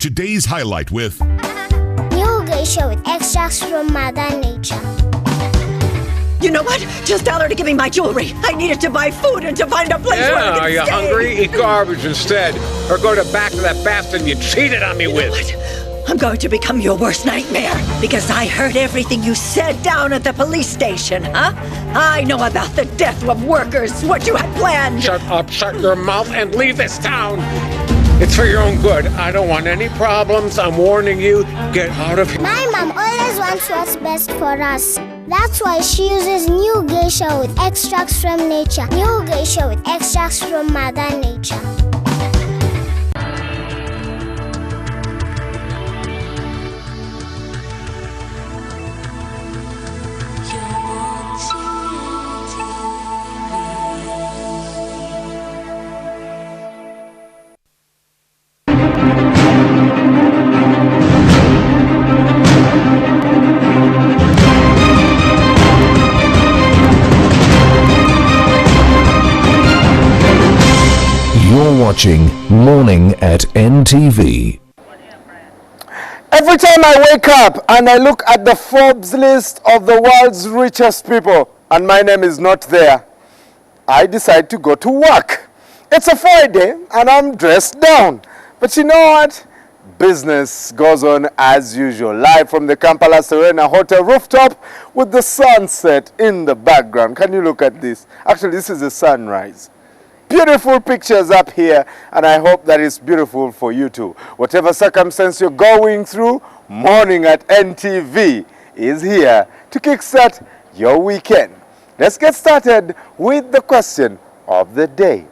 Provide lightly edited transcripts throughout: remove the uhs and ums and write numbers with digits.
today's highlight with New geisha with extracts from Mother Nature. You know what? Just tell her to give me my jewelry. I need it to buy food and to find a place where I can are you stay. hungry? Eat garbage instead. Or go to back to that bastard you cheated on me with. What? I'm going to become your worst nightmare because I heard everything you said down at the police station, huh? I know about the death of workers, what you had planned. Shut up, shut your mouth, and leave this town. It's for your own good. I don't want any problems. I'm warning you. Get out of here. My mom always wants what's best for us. That's why she uses new geisha with extracts from nature. New geisha with extracts from Mother Nature. You're watching Morning at NTV. Every time I wake up and I look at the Forbes list of the world's richest people and my name is not there, I decide to go to work. It's a Friday and I'm dressed down. But you know what? Business goes on as usual. Live from the Kampala Serena Hotel rooftop with the sunset in the background. Can you look at this? Actually, this is the sunrise. Beautiful pictures up here, and I hope that it's beautiful for you too. Whatever circumstance you're going through, Morning at NTV is here to kickstart your weekend. Let's get started with the question of the day.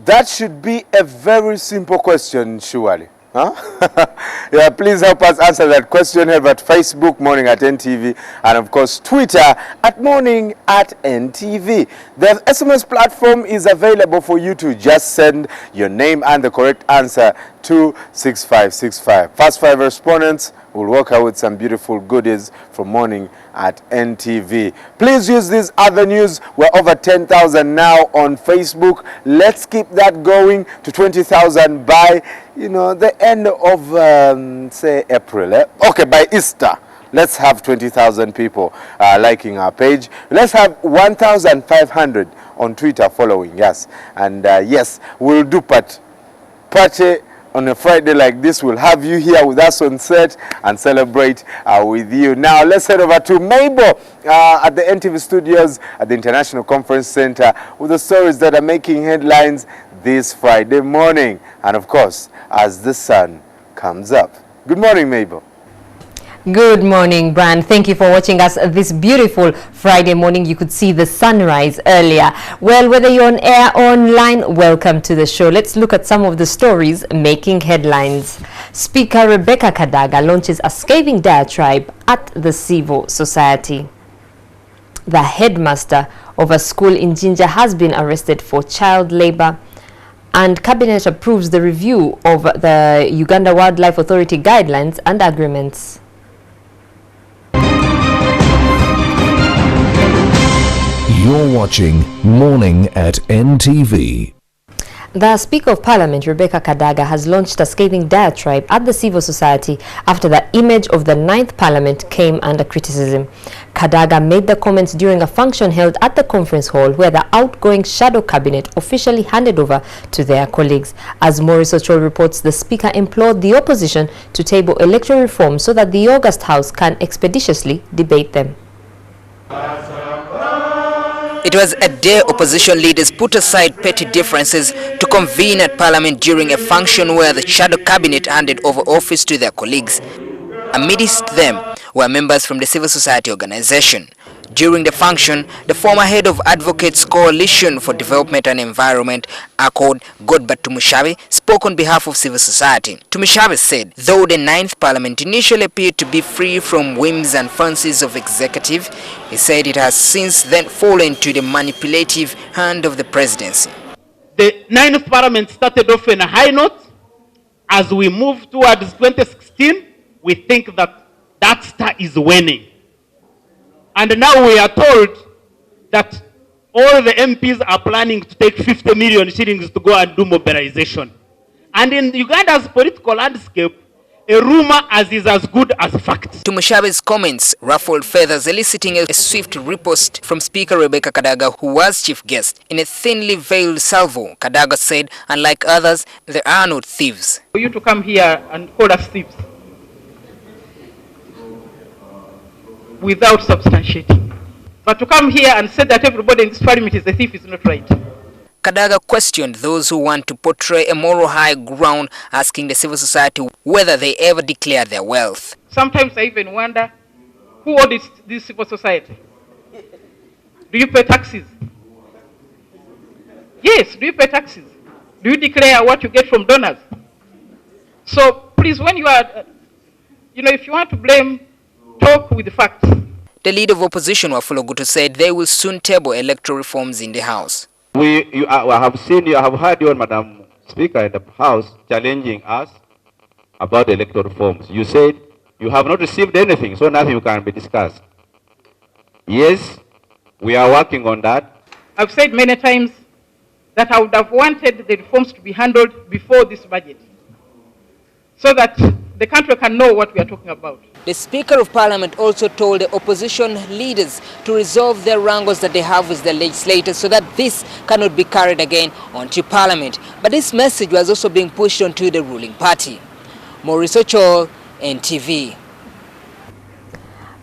That should be a very simple question, surely. Huh? Yeah, please help us answer that question here at Facebook, Morning at NTV, and of course Twitter at Morning at NTV. The SMS platform is available for you to just send your name and the correct answer to 6565. First 5 respondents will walk out with some beautiful goodies from Morning at NTV. Please use these avenues. We're over 10,000 now on Facebook. Let's keep that going to 20,000 by the end of say April. Okay, by Easter. Let's have 20,000 people liking our page. Let's have 1,500 on Twitter following. Yes, and yes, we'll do party on a Friday like this. We'll have you here with us on set and celebrate with you. Now let's head over to Mabel at the NTV studios at the International Conference Center with the stories that are making headlines this Friday morning, and of course as the sun comes up. Good morning, Mabel. Good morning, Brand. Thank you for watching us this beautiful Friday morning. You could see the sunrise earlier. Well, whether you're on air or online, welcome to the show. Let's look at some of the stories making headlines. Speaker Rebecca Kadaga launches a scathing diatribe at the Civil Society. The headmaster of a school in Jinja has been arrested for child labor. And Cabinet approves the review of the Uganda Wildlife Authority guidelines and agreements. You're watching Morning at NTV. The Speaker of Parliament, Rebecca Kadaga, has launched a scathing diatribe at the Civil Society after the image of the 9th Parliament came under criticism. Kadaga made the comments during a function held at the conference hall where the outgoing shadow cabinet officially handed over to their colleagues. As Maurice Ochol reports, the Speaker implored the opposition to table electoral reform so that the August House can expeditiously debate them. It was a day opposition leaders put aside petty differences to convene at Parliament during a function where the shadow cabinet handed over office to their colleagues. Amidst them were members from the civil society organization. During the function, the former head of Advocates Coalition for Development and Environment, ACORD, Godbert Tumushabe, spoke on behalf of civil society. Tumushabe said, though the 9th Parliament initially appeared to be free from whims and fancies of executive, he said it has since then fallen to the manipulative hand of the presidency. The 9th Parliament started off in a high note. As we move towards 2016, we think that that star is waning. And now we are told that all the MPs are planning to take 50 million shillings to go and do mobilization. And in Uganda's political landscape, a rumor is as good as fact. Tumushabe's comments ruffled feathers, eliciting a swift riposte from Speaker Rebecca Kadaga, who was chief guest. In a thinly veiled salvo, Kadaga said, unlike others, there are no thieves. For you to come here and call us thieves without substantiating, but to come here and say that everybody in this parliament is a thief is not right. Kadaga questioned those who want to portray a moral high ground, asking the civil society whether they ever declare their wealth. Sometimes I even wonder, who audits this civil society? Do you pay taxes? Yes, do you pay taxes? Do you declare what you get from donors? So please, when you are, if you want to blame, talk with the facts. The leader of opposition, Wafula Gutu, said they will soon table electoral reforms in the House. I have heard you, Madam Speaker, in the House challenging us about electoral reforms. You said you have not received anything, so nothing can be discussed. Yes, we are working on that. I've said many times that I would have wanted the reforms to be handled before this budget, so that the country can know what we are talking about. The Speaker of Parliament also told the opposition leaders to resolve their wrangles that they have with the legislators so that this cannot be carried again onto Parliament. But this message was also being pushed onto the ruling party. Maurice Ochol, NTV.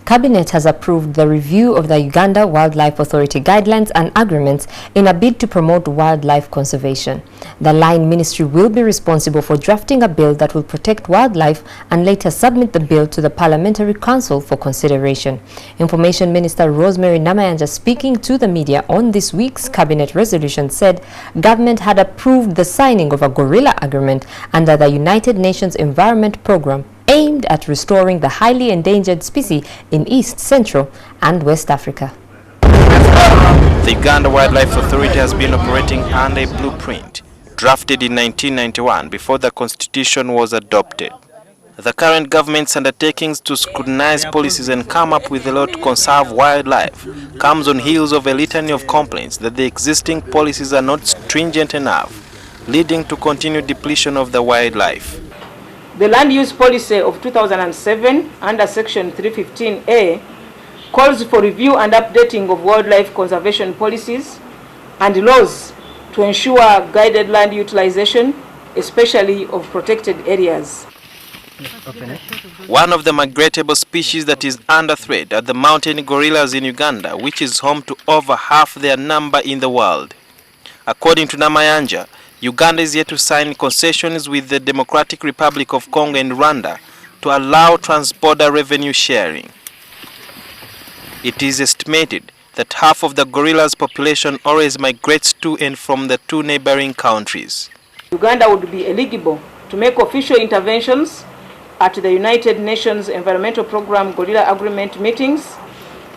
Cabinet has approved the review of the Uganda Wildlife Authority guidelines and agreements in a bid to promote wildlife conservation. The Line Ministry will be responsible for drafting a bill that will protect wildlife and later submit the bill to the Parliamentary Council for consideration. Information Minister Rosemary Namayanja, speaking to the media on this week's Cabinet resolution, said government had approved the signing of a gorilla agreement under the United Nations Environment Programme aimed at restoring the highly endangered species in East, Central and West Africa. The Uganda Wildlife Authority has been operating under a blueprint drafted in 1991 before the constitution was adopted. The current government's undertakings to scrutinize policies and come up with a law to conserve wildlife comes on heels of a litany of complaints that the existing policies are not stringent enough, leading to continued depletion of the wildlife. The land use policy of 2007 under section 315A calls for review and updating of wildlife conservation policies and laws to ensure guided land utilization, especially of protected areas. One of the migratable species that is under threat are the mountain gorillas in Uganda, which is home to over half their number in the world. According to Namayanja, Uganda is yet to sign concessions with the Democratic Republic of Congo and Rwanda to allow trans-border revenue sharing. It is estimated that half of the gorilla's population always migrates to and from the two neighboring countries. Uganda would be eligible to make official interventions at the United Nations Environmental Programme Gorilla Agreement meetings.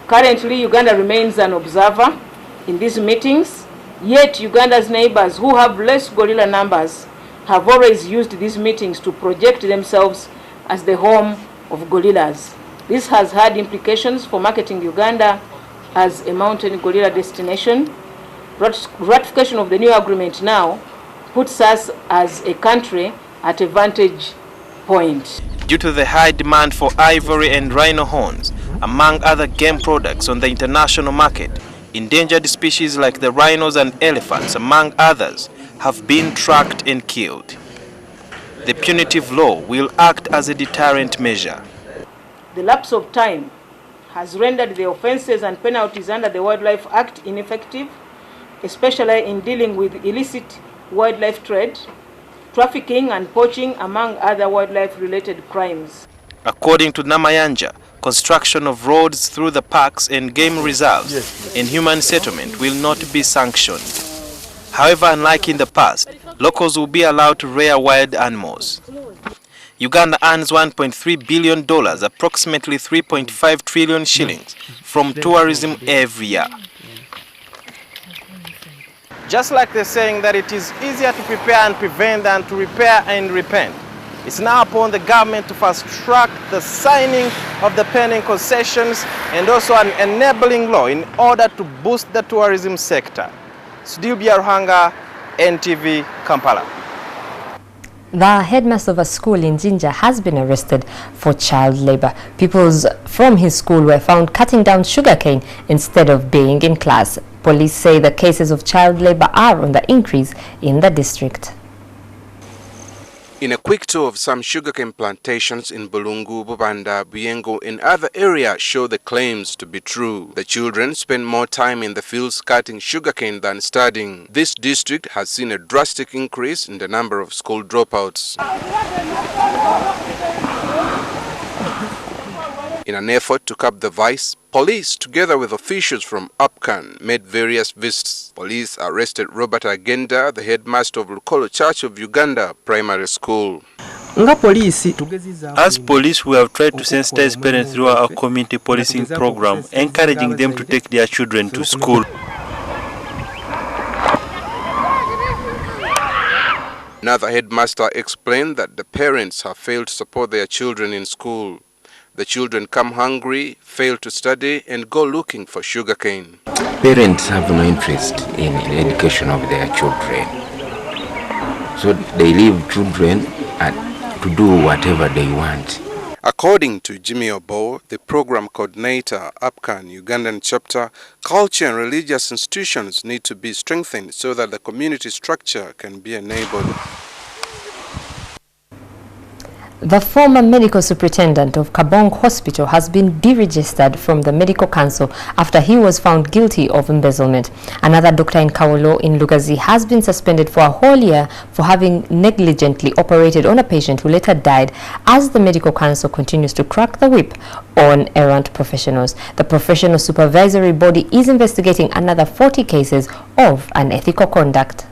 Currently, Uganda remains an observer in these meetings. Yet, Uganda's neighbors who have less gorilla numbers have always used these meetings to project themselves as the home of gorillas. This has had implications for marketing Uganda as a mountain gorilla destination. Ratification of the new agreement now puts us as a country at a vantage point. Due to the high demand for ivory and rhino horns, among other game products on the international market, endangered species like the rhinos and elephants, among others, have been tracked and killed. The punitive law will act as a deterrent measure. The lapse of time has rendered the offenses and penalties under the Wildlife Act ineffective, especially in dealing with illicit wildlife trade, trafficking and poaching, among other wildlife-related crimes. According to Namayanja, construction of roads through the parks and game reserves and human settlement will not be sanctioned. However, unlike in the past, locals will be allowed to rear wild animals. Uganda earns $1.3 billion, approximately 3.5 trillion shillings, from tourism every year. Just like they're saying that it is easier to prepare and prevent than to repair and repent, it's now upon the government to fast-track the signing of the pending concessions and also an enabling law in order to boost the tourism sector. Sudibia Ruhanga, NTV, Kampala. The headmaster of a school in Jinja has been arrested for child labor. Pupils from his school were found cutting down sugarcane instead of being in class. Police say the cases of child labor are on the increase in the district. In a quick tour of some sugarcane plantations in Bulungu, Bubanda, Buyengo and other areas show the claims to be true. The children spend more time in the fields cutting sugarcane than studying. This district has seen a drastic increase in the number of school dropouts. In an effort to curb the vice, police, together with officials from UPCAN, made various visits. Police arrested Robert Agenda, the headmaster of Lukolo Church of Uganda Primary School. As police, we have tried to sensitize parents through our community policing program, encouraging them to take their children to school. Another headmaster explained that the parents have failed to support their children in school. The children come hungry, fail to study, and go looking for sugarcane. Parents have no interest in the education of their children. So they leave children to do whatever they want. According to Jimmy Obo, the program coordinator, UPCAN Ugandan chapter, culture and religious institutions need to be strengthened so that the community structure can be enabled. The former medical superintendent of Kabong Hospital has been deregistered from the Medical Council after he was found guilty of embezzlement. Another doctor in Kawolo in Lugazi has been suspended for a whole year for having negligently operated on a patient who later died, as the Medical Council continues to crack the whip on errant professionals. The professional supervisory body is investigating another 40 cases of unethical conduct.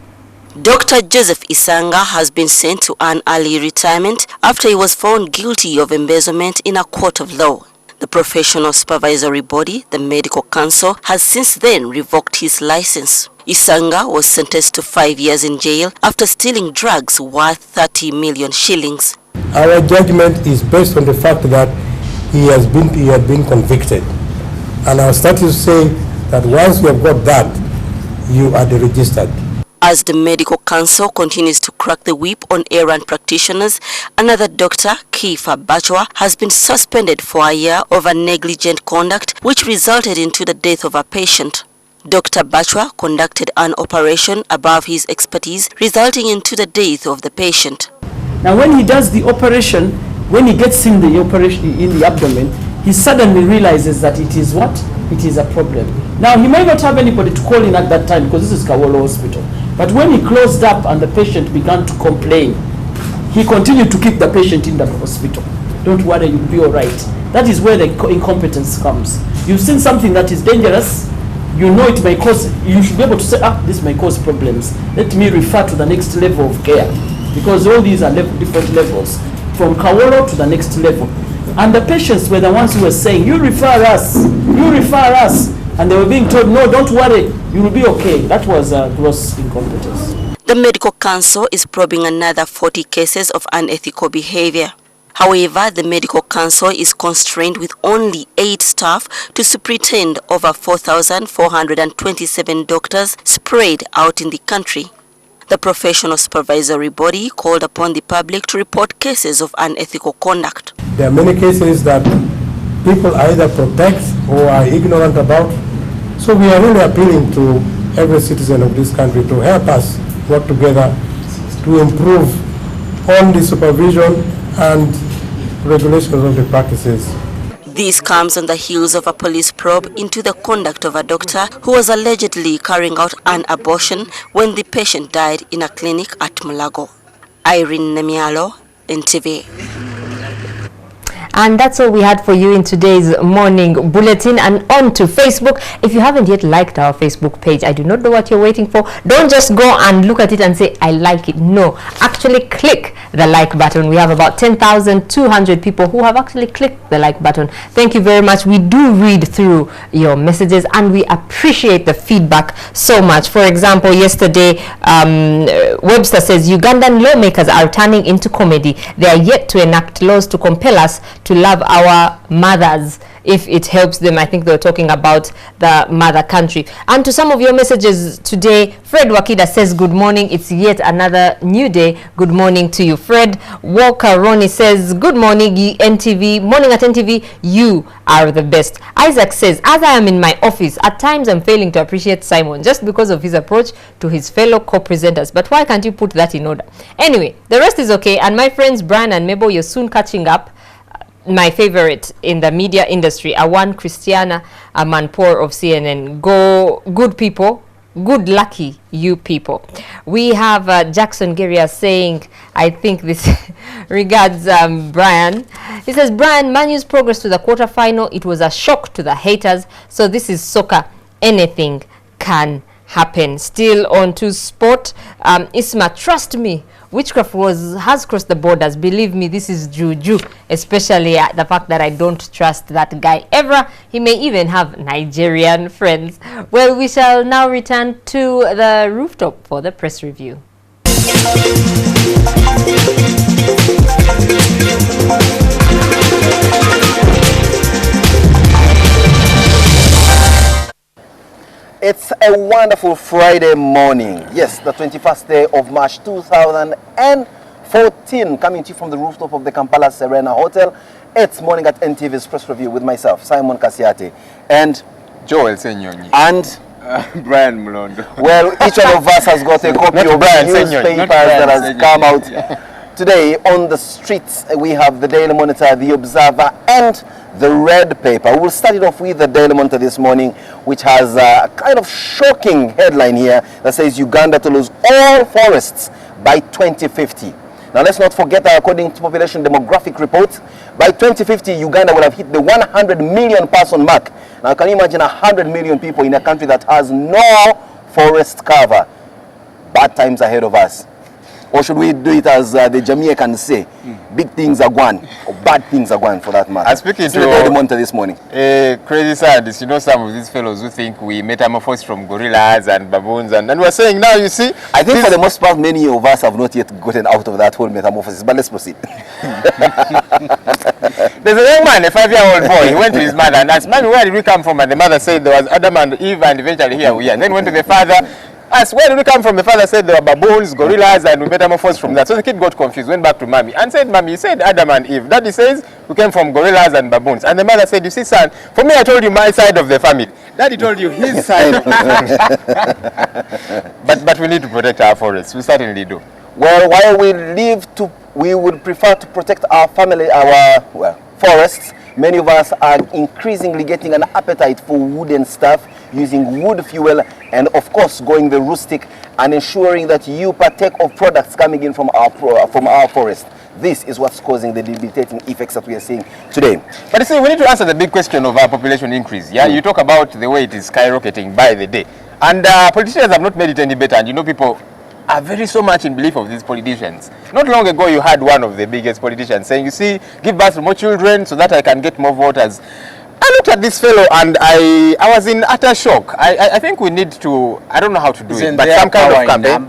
Dr. Joseph Isanga has been sent to an early retirement after he was found guilty of embezzlement in a court of law. The professional supervisory body, the Medical Council, has since then revoked his license. Isanga was sentenced to 5 years in jail after stealing drugs worth 30 million shillings. Our judgment is based on the fact that he had been convicted. And our statutes say that once you have got that, you are deregistered. As the Medical Council continues to crack the whip on errant practitioners, another doctor, Kifa Bachwa, has been suspended for a year over negligent conduct, which resulted into the death of a patient. Dr. Bachwa conducted an operation above his expertise, resulting into the death of the patient. Now, when he does the operation, when he gets in the operation in the abdomen, he suddenly realizes that it is what? It is a problem. Now, he may not have anybody to call in at that time because this is Kawolo Hospital. But when he closed up and the patient began to complain, he continued to keep the patient in the hospital. Don't worry, you'll be all right. That is where the incompetence comes. You've seen something that is dangerous, you know it may cause, you should be able to say, this may cause problems. Let me refer to the next level of care. Because all these are different levels, from Kawolo to the next level. And the patients were the ones who were saying, you refer us, and they were being told, no, don't worry, you will be okay. That was a gross incompetence. The Medical Council is probing another 40 cases of unethical behavior. However, the Medical Council is constrained with only 8 staff to superintend over 4,427 doctors spread out in the country. The professional supervisory body called upon the public to report cases of unethical conduct. There are many cases that people either protect or are ignorant about. So we are really appealing to every citizen of this country to help us work together to improve on the supervision and regulations of the practices. This comes on the heels of a police probe into the conduct of a doctor who was allegedly carrying out an abortion when the patient died in a clinic at Mulago. Irene Nemialo, NTV. And that's all we had for you in today's morning bulletin. And on to Facebook. If you haven't yet liked our Facebook page, I do not know what you're waiting for. Don't just go and look at it and say, I like it. No, actually click the like button. We have about 10,200 people who have actually clicked the like button. Thank you very much. We do read through your messages and we appreciate the feedback so much. For example, yesterday, Webster says, Ugandan lawmakers are turning into comedy. They are yet to enact laws to compel us to love our mothers if it helps them. I think they were talking about the mother country. And to some of your messages today, Fred Wakida says, good morning. It's yet another new day. Good morning to you, Fred. Walker Ronnie says, good morning, NTV. Morning at NTV. You are the best. Isaac says, as I am in my office, at times I'm failing to appreciate Simon just because of his approach to his fellow co-presenters. But why can't you put that in order? Anyway, the rest is okay. And my friends Brian and Mabel, you're soon catching up. My favorite in the media industry, Awan Christiana Amanpour of CNN. Go, good people. Good lucky you people. We have Jackson Geria saying, I think this regards Brian. He says, Brian, Man U's progress to the quarterfinal, it was a shock to the haters. So this is soccer. Anything can happen. Still on to sport. Isma, trust me, witchcraft has crossed the borders. Believe me, this is juju, especially the fact that I don't trust that guy ever. He may even have Nigerian friends. Well, we shall now return to the rooftop for the press review. It's a wonderful Friday morning. Yes, the 21st day of March 2014. Coming to you from the rooftop of the Kampala Serena Hotel. It's morning at NTV's press review with myself, Simon Kasiate, and Joel Senyonyi. And Brian Mulondo. Well, each one of us has got a copy of the newspapers that has come out. Today on the streets, we have the Daily Monitor, the Observer, and the Red Paper. We'll start it off with the Daily Monitor this morning, which has a kind of shocking headline here that says Uganda to lose all forests by 2050. Now, let's not forget that according to population demographic report, by 2050, Uganda will have hit the 100 million person mark. Now, can you imagine 100 million people in a country that has no forest cover? Bad times ahead of us. Or should we do it as the Jamaicans say, big things are gone, or bad things are gone for that matter? I'm speaking to the Monitor this morning. Crazy scientists, you know, some of these fellows who think we metamorphose from gorillas and baboons, and we're saying now, you see, I think for the most part, many of us have not yet gotten out of that whole metamorphosis, but let's proceed. There's a young man, a 5-year-old boy, he went to his mother and asked, Mommy, where did we come from? And the mother said there was Adam and Eve, and eventually here we are. And then went to the father, asked, where did we come from? The father said there were baboons, gorillas, and we metamorphosed from that. So the kid got confused, went back to Mommy and said, Mommy, you said Adam and Eve. Daddy says we came from gorillas and baboons. And the mother said, you see, son, for me, I told you my side of the family. Daddy told you his side of the family. But we need to protect our forests. We certainly do. Well, while we would prefer to protect our family, our forests. Many of us are increasingly getting an appetite for wooden stuff, using wood fuel, and of course going the rustic and ensuring that you partake of products coming in from our forest. This is what's causing the debilitating effects that we are seeing today. But you see, we need to answer the big question of our population increase. Yeah, you talk about the way it is skyrocketing by the day, and politicians have not made it any better. And you know, people are very so much in belief of these politicians. Not long ago, you had one of the biggest politicians saying, you see, give birth to more children so that I can get more voters. I looked at this fellow and I was in utter shock. I think we need to, I don't know how to do it, but some kind of campaign.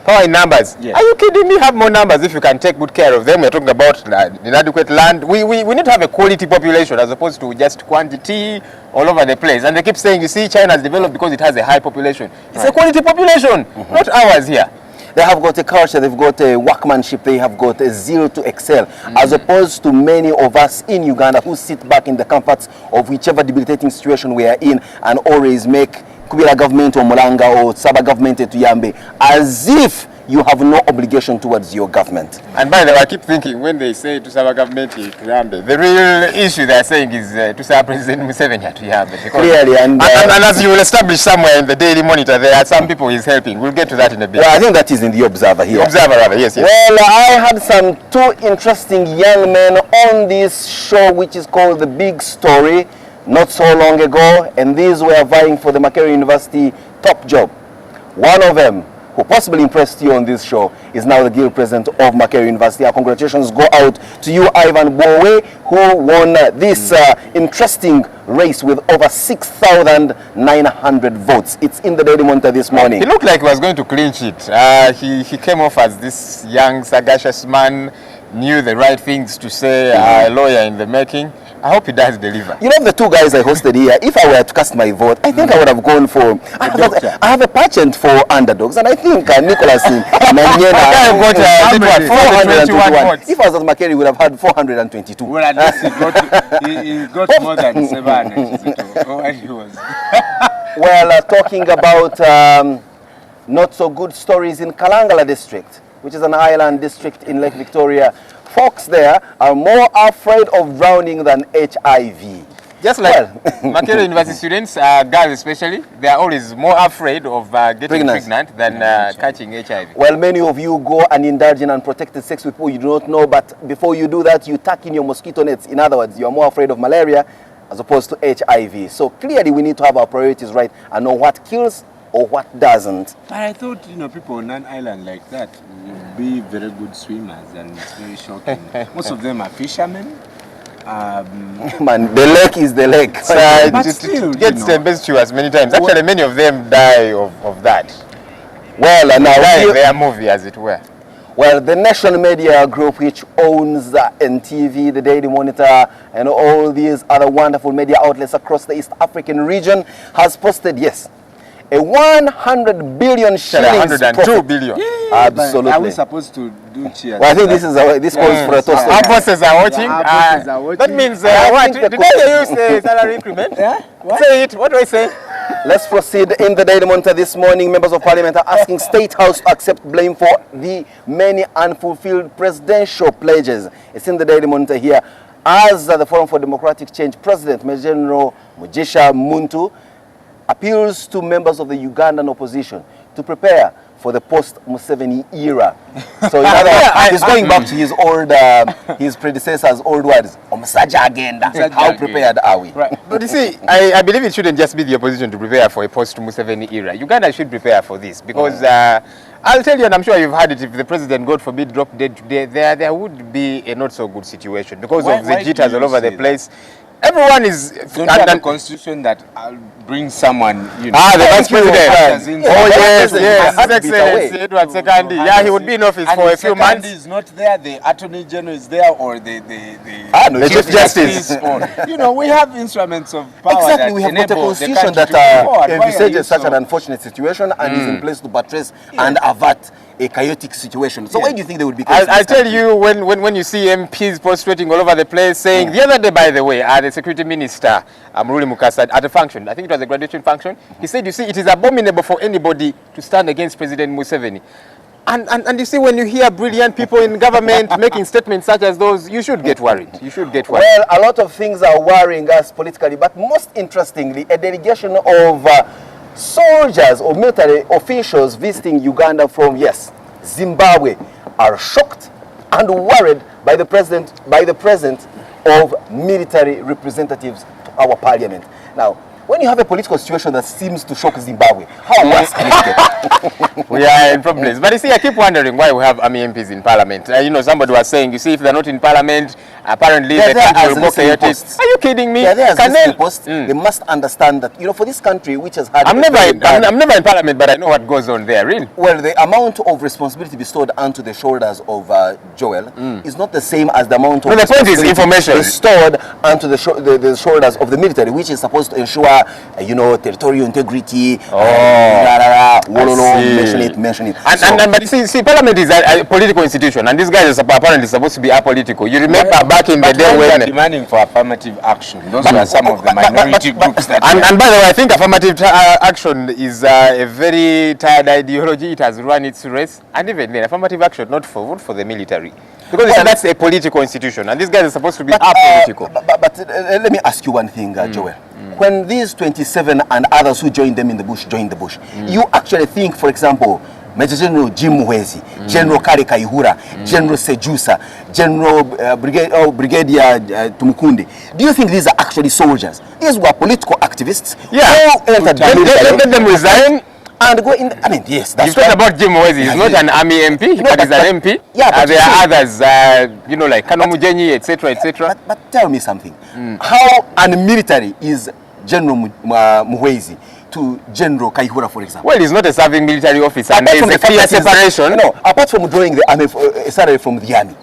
Power in numbers. Yes. Are you kidding me? Have more numbers if you can take good care of them. We're talking about inadequate land. We need to have a quality population as opposed to just quantity all over the place. And they keep saying, you see, China has developed because it has a high population. It's a quality population, not ours here. They have got a culture, they've got a workmanship, they have got a zeal to excel, as opposed to many of us in Uganda who sit back in the comforts of whichever debilitating situation we are in and always make Kubira government or Mulanga or Saba government to Yambe as if you have no obligation towards your government. And by the way, I keep thinking when they say to our government, the real issue they are saying is to our President Museveni to Yambe. Clearly, and as you will establish somewhere in the Daily Monitor, there are some people he's helping. We'll get to that in a bit. Well, I think that is in the Observer here. The Observer, rather, yes. Well, I had some two interesting young men on this show, which is called The Big Story, not so long ago, and these were vying for the Makerere University top job. One of them, who possibly impressed you on this show, is now the Guild President of Makerere University. Our congratulations go out to you, Ivan Bowe, who won this interesting race with over 6,900 votes. It's in the Daily Monitor this morning. He looked like he was going to clinch it. He came off as this young, sagacious man, knew the right things to say, a lawyer in the making. I hope he does deliver. You know, the two guys I hosted here, if I were to cast my vote, I think I would have gone for... I have a pageant for underdogs, and I think Nicholas Nanyena got 421. If I was at Makerere, he would have had 422. Well, at least he got more than 700. Well, talking about not so good stories in Kalangala district, which is an island district in Lake Victoria. Folks there are more afraid of drowning than HIV. Just like Makerere University students, girls especially, they are always more afraid of getting pregnant than catching HIV. Well, many of you go and indulge in unprotected sex with people you do not know, but before you do that, you tuck in your mosquito nets. In other words, you are more afraid of malaria as opposed to HIV. So clearly we need to have our priorities right and know what kills or what doesn't. But I thought, people on an island like that would be very good swimmers, and it's very shocking. Most of them are fishermen. Man, the lake is the lake. But still, gets tempestuous many times. Actually, many of them die of that. Well, and now their movie, as it were. Well, the National Media Group, which owns NTV, the Daily Monitor, and all these other wonderful media outlets across the East African region, has posted, yes, a 100 billion shillings 102 billion. Absolutely. Are we supposed to do cheers? Well, I think this calls for a toast. Our bosses are watching. That means what? Did I use the salary increment? Say it. What do I say? Let's proceed. In the Daily Monitor this morning, members of parliament are asking State House to accept blame for the many unfulfilled presidential pledges. It's in the Daily Monitor here. As the Forum for Democratic Change President, Major General Mugisha Muntu, appeals to members of the Ugandan opposition to prepare for the post-Museveni era. So in other words, he's going back to his old, his predecessor's old words. Omusaja agenda. How prepared are we? Right. But you see, I believe it shouldn't just be the opposition to prepare for a post-Museveni era. Uganda should prepare for this because I'll tell you, and I'm sure you've heard it, if the president, God forbid, dropped dead today, there would be a not so good situation because of the jitters all over the place. Everyone is... Don't have a constitution that brings someone, the vice president. Oh, yes. His Excellency Edward Sekandi. Yeah, he would be in office for a few months. Sekandi is not there, the Attorney General is there, or the Chief Justice. We have instruments of power. Exactly, we have got a constitution that envisages such an unfortunate situation and is in place to buttress and avert a chaotic situation. So why do you think they would be? I tell you, when you see MPs prostrating all over the place saying, the other day, by the way, the security minister, Muruli Mukasa, at a function, I think it was a graduation function, he said, you see, it is abominable for anybody to stand against President Museveni. And you see, when you hear brilliant people in government making statements such as those, you should get worried. You should get worried. Well, a lot of things are worrying us politically, but most interestingly, a delegation of soldiers or military officials visiting Uganda from, Zimbabwe, are shocked and worried by the presence of military representatives to our parliament. Now, when you have a political situation that seems to shock Zimbabwe, how worse can it get? We are in problems. But you see, I keep wondering why we have army MPs in parliament. Somebody was saying, you see, if they're not in parliament, apparently the country will go chaotic. Are you kidding me? They must understand that, for this country which has had... I'm never in parliament, but I know what goes on there, really. Well, the amount of responsibility bestowed onto the shoulders of Joel is not the same as the amount of the point is information bestowed onto the shoulders of the military, which is supposed to ensure territorial integrity. Mention it. But see, Parliament is a political institution, and these guys are apparently supposed to be apolitical. You remember back in the day when demanding for affirmative action. Those were some of the minority groups that. And by the way, I think affirmative action is a very tired ideology. It has run its race, and even then, affirmative action not for the military. Because that's a political institution, and these guys are supposed to be apolitical. But let me ask you one thing, Joel. When these 27 and others who joined them in the bush joined the bush, you actually think, for example, Major General Jim Muhwezi, General Kale Kaihura, General Sejusa, General Brigadier Tumukunde, do you think these are actually soldiers? These were political activists who entered the military. Let them resign. And go in. I mean, yes, that's you talk about Jim Muhwezi. He's not an army MP, but he's an MP. Yeah, but there are others, like Kano Mujenyi, etc., etc. But tell me something. How unmilitary is General Muhwezi to General Kaihura, for example? Well, he's not a serving military officer, and there's a clear separation. No, apart from drawing the army salary from the army,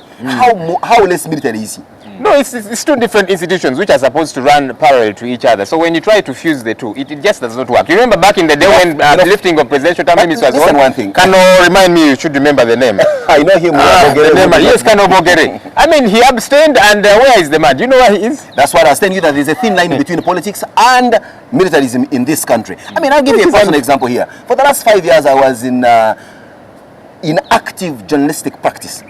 how less military is he? No, it's two different institutions which are supposed to run parallel to each other. So when you try to fuse the two, it just does not work. You remember back in the day when the lifting of presidential term limits was one thing. Kano, remind me, you should remember the name. I know him. Yes, Kano Bogere. I mean, he abstained, and where is the man? Do you know where he is? That's what I was telling you, that there's a thin line between politics and militarism in this country. I mean, I'll give you a personal example here. For the last 5 years, I was in active journalistic practice.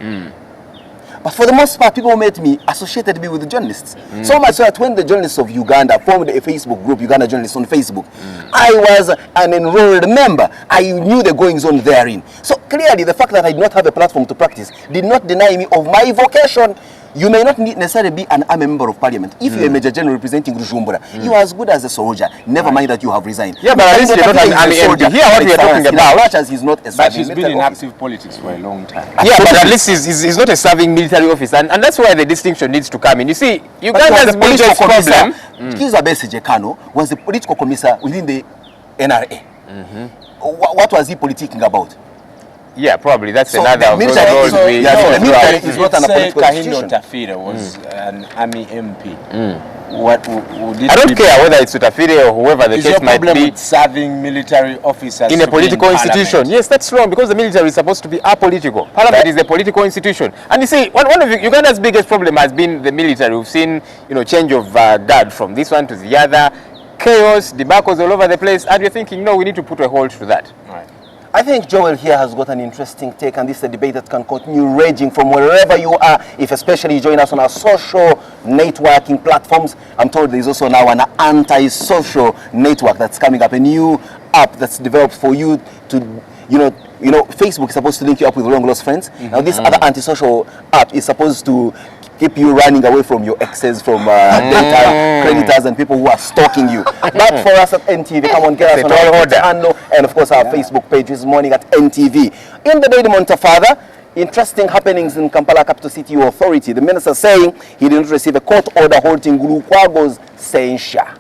But for the most part, people associated me with the journalists. So much so that when the journalists of Uganda formed a Facebook group, Uganda Journalists on Facebook, I was an enrolled member. I knew the goings on therein. So clearly, the fact that I did not have a platform to practice did not deny me of my vocation. You may not necessarily be an army member of parliament. If you're a major general representing Rujumbura, you are as good as a soldier. Never mind that you have resigned. Yeah, but at least you're not an army MP. Here, what we are talking about. As much as he's not a but he's been in active politics for a long time. Yeah, but at least he's not a serving military officer, and that's why the distinction needs to come in. You see, Uganda's biggest problem. Kizza Besigye Kano was the political commissar within the NRA. What was he politicking about? Yeah, probably that's So another the of those military roles is- we yeah, so the go military throughout. is not an political Kahindo institution. Tafire was an army MP. What would it I don't be? care whether it's Utafire or whoever the Is case your might problem be. with serving military officers In a to be political in institution. parliament? Yes, that's wrong, because the military is supposed to be apolitical. Parliament is a political institution. And you see, one of Uganda's biggest problem has been the military. We've seen, change of guard from this one to the other, chaos, debacles all over the place, and we're thinking, no, we need to put a halt to that. Right. I think Joel here has got an interesting take, and this is a debate that can continue raging from wherever you are, if especially you join us on our social networking platforms. I'm told there is also now an anti-social network that's coming up, a new app that's developed for you to, Facebook is supposed to link you up with long lost friends. Now this other anti-social app is supposed to keep you running away from your exes, from data creditors and people who are stalking you. But for us at NTV, come on, get us on our Twitter handle, and of course our Facebook page this morning at NTV. In the Daily Montafada, interesting happenings in Kampala Capital City Authority. The minister saying he did not receive a court order halting Gulukwago's censure.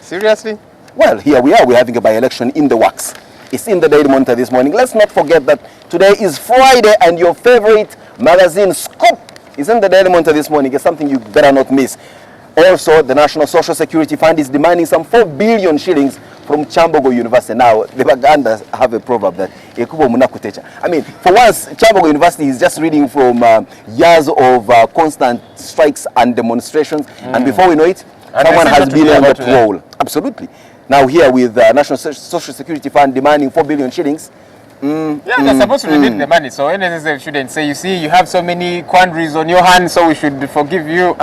Seriously? Well, here we are. We're having a by-election in the works. It's in the Daily Monitor this morning. Let's not forget that today is Friday, and your favorite magazine, Scoop, is in the Daily Monitor this morning. It's something you better not miss. Also, the National Social Security Fund is demanding some 4 billion shillings from Chambogo University. Now, the Baganda have a proverb that, I mean, for once, Chambogo University is just reading from years of constant strikes and demonstrations. And before we know it, someone has been on the roll. Absolutely. Now here with National Social Security Fund demanding 4 billion shillings. Yeah, they're supposed to remit the money. So NSSF shouldn't say, you see, you have so many quandaries on your hands, so we should forgive you.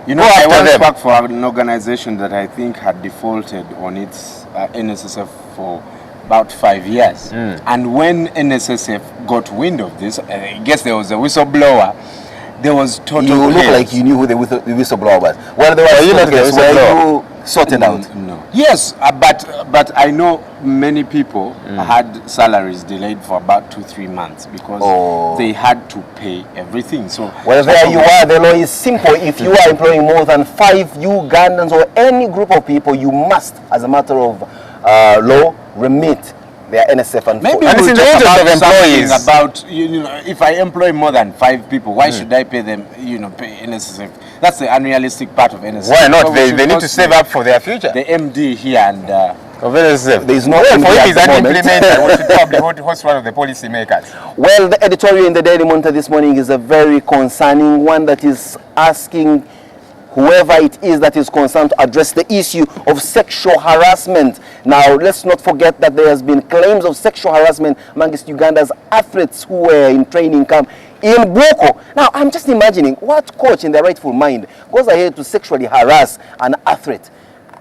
You know, I once worked for an organization that I think had defaulted on its NSSF for about 5 years. And when NSSF got wind of this, I guess there was a whistleblower. There was total You look chaos. like you knew who the whistleblower was. Well, there was you not the whistleblower? you sorted out. No. Yes, but I know many people had salaries delayed for about 2-3 months because they had to pay everything. So Well, there you are. The law is simple. If you are employing more than 5 Ugandans or any group of people, you must, as a matter of law, remit They are NSF and maybe and we'll it's in the talk interest about of employees. something about, you know, if I employ more than 5 people, why should I pay them, you know, pay NSF? That's the unrealistic part of NSF. Why not? So They need to save up for their future. The MD here and there is no well, MD for at him, the is moment. unimplemented. We should probably host one of the policy makers. Well, the editorial in the Daily Monitor this morning is a very concerning one that is asking whoever it is that is concerned to address the issue of sexual harassment. Now, let's not forget that there has been claims of sexual harassment amongst Uganda's athletes who were in training camp in Boko. Now, I'm just imagining what coach in their rightful mind goes ahead to sexually harass an athlete.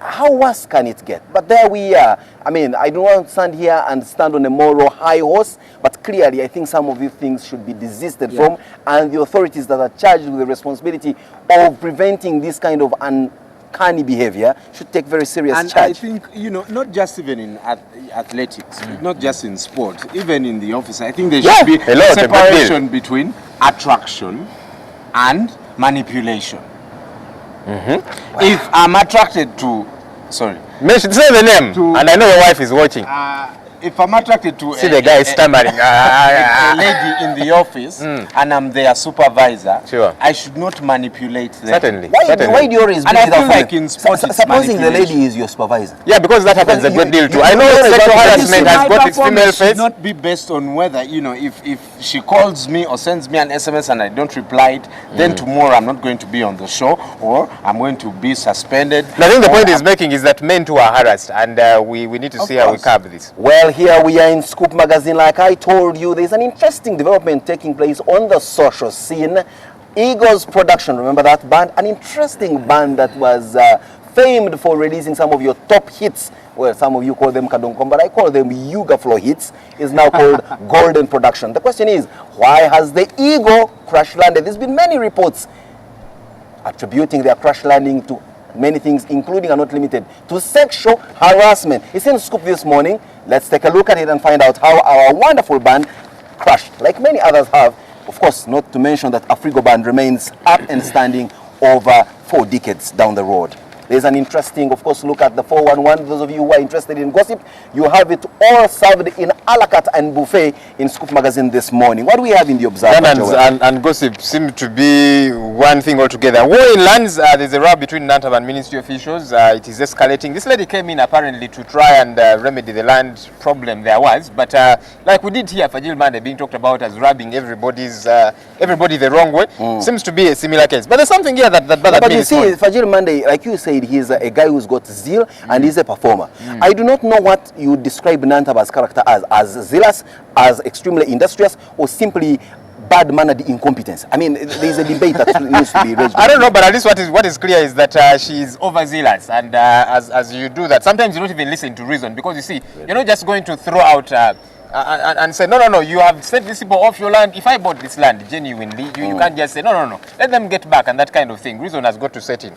How worse can it get? But there we are. I mean, I don't want to stand here and stand on a moral high horse, but clearly I think some of these things should be desisted from, and the authorities that are charged with the responsibility of preventing this kind of uncanny behavior should take very serious and charge. I think, you know, not just even in athletics, not just in sport, even in the office, I think there should be a separation between attraction and manipulation. If I'm attracted to, sorry, say the name, and I know your wife is watching. If I'm attracted to see the guy stammering, a lady in the office and I'm their supervisor, sure, I should not manipulate them. Certainly. Why do you always and bring I it feel up? like in sports, it's supposing the manipulation. lady is your supervisor. Yeah, because that happens a good deal too. I know sexual harassment has got its female face. Should not be based on whether, you know, if she calls me or sends me an SMS and I don't reply it, then tomorrow I'm not going to be on the show or I'm going to be suspended. I think the point he's making is that men too are harassed, and we need to see how we curb this. Well, here we are in Scoop Magazine. Like I told you, there's an interesting development taking place on the social scene. Eagles Production, remember that band? An interesting band that was famed for releasing some of your top hits. Well, some of you call them Kadonkom, but I call them Yuga Flow hits. Is now called Golden Production. The question is, why has the Eagle crash landed? There's been many reports attributing their crash landing to many things, including and not limited to sexual harassment. It's in Scoop this morning. Let's take a look at it and find out how our wonderful band crashed, like many others have. Of course, not to mention that Afrigo band remains up and standing over 4 decades down the road. There's an interesting, of course, look at the 411. Those of you who are interested in gossip, you have it all served in a la carte and buffet in Scoop Magazine this morning. What do we have in the Observer? And gossip seem to be one thing altogether. War in lands, there's a row between Nantava and ministry officials. It is escalating. This lady came in apparently to try and remedy the land problem there was. But like we did here, Fajil Mande being talked about as rubbing everybody the wrong way. Seems to be a similar case. But there's something here that bothered me. But you see, Fajil Mande, like you said, he's a guy who's got zeal and he's a performer. I do not know what you describe Nantava's character as zealous, as extremely industrious, or simply bad-mannered incompetence. I mean, there's a debate that needs to be raised. I don't know, but at least what is clear is that she is overzealous, and as you do that, sometimes you don't even listen to reason, because you see, you're not just going to throw out and say, no, you have sent these people off your land. If I bought this land genuinely, you can't just say, no, let them get back, and that kind of thing. Reason has got to set in.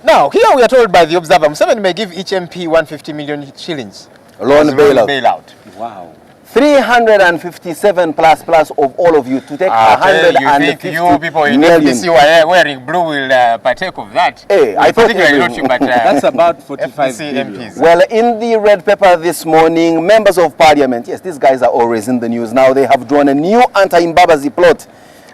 Now, here we are told by the Observer, Museveni may give each MP 150 million shillings. Loan bailout. Wow. 357 plus of all of you to take 150 you think you people in million. FDC who are wearing blue will partake of that? Hey, I thought that's about 45 MPs. Well, in the red paper this morning, members of parliament, yes, these guys are always in the news now, they have drawn a new anti-Mbabazi plot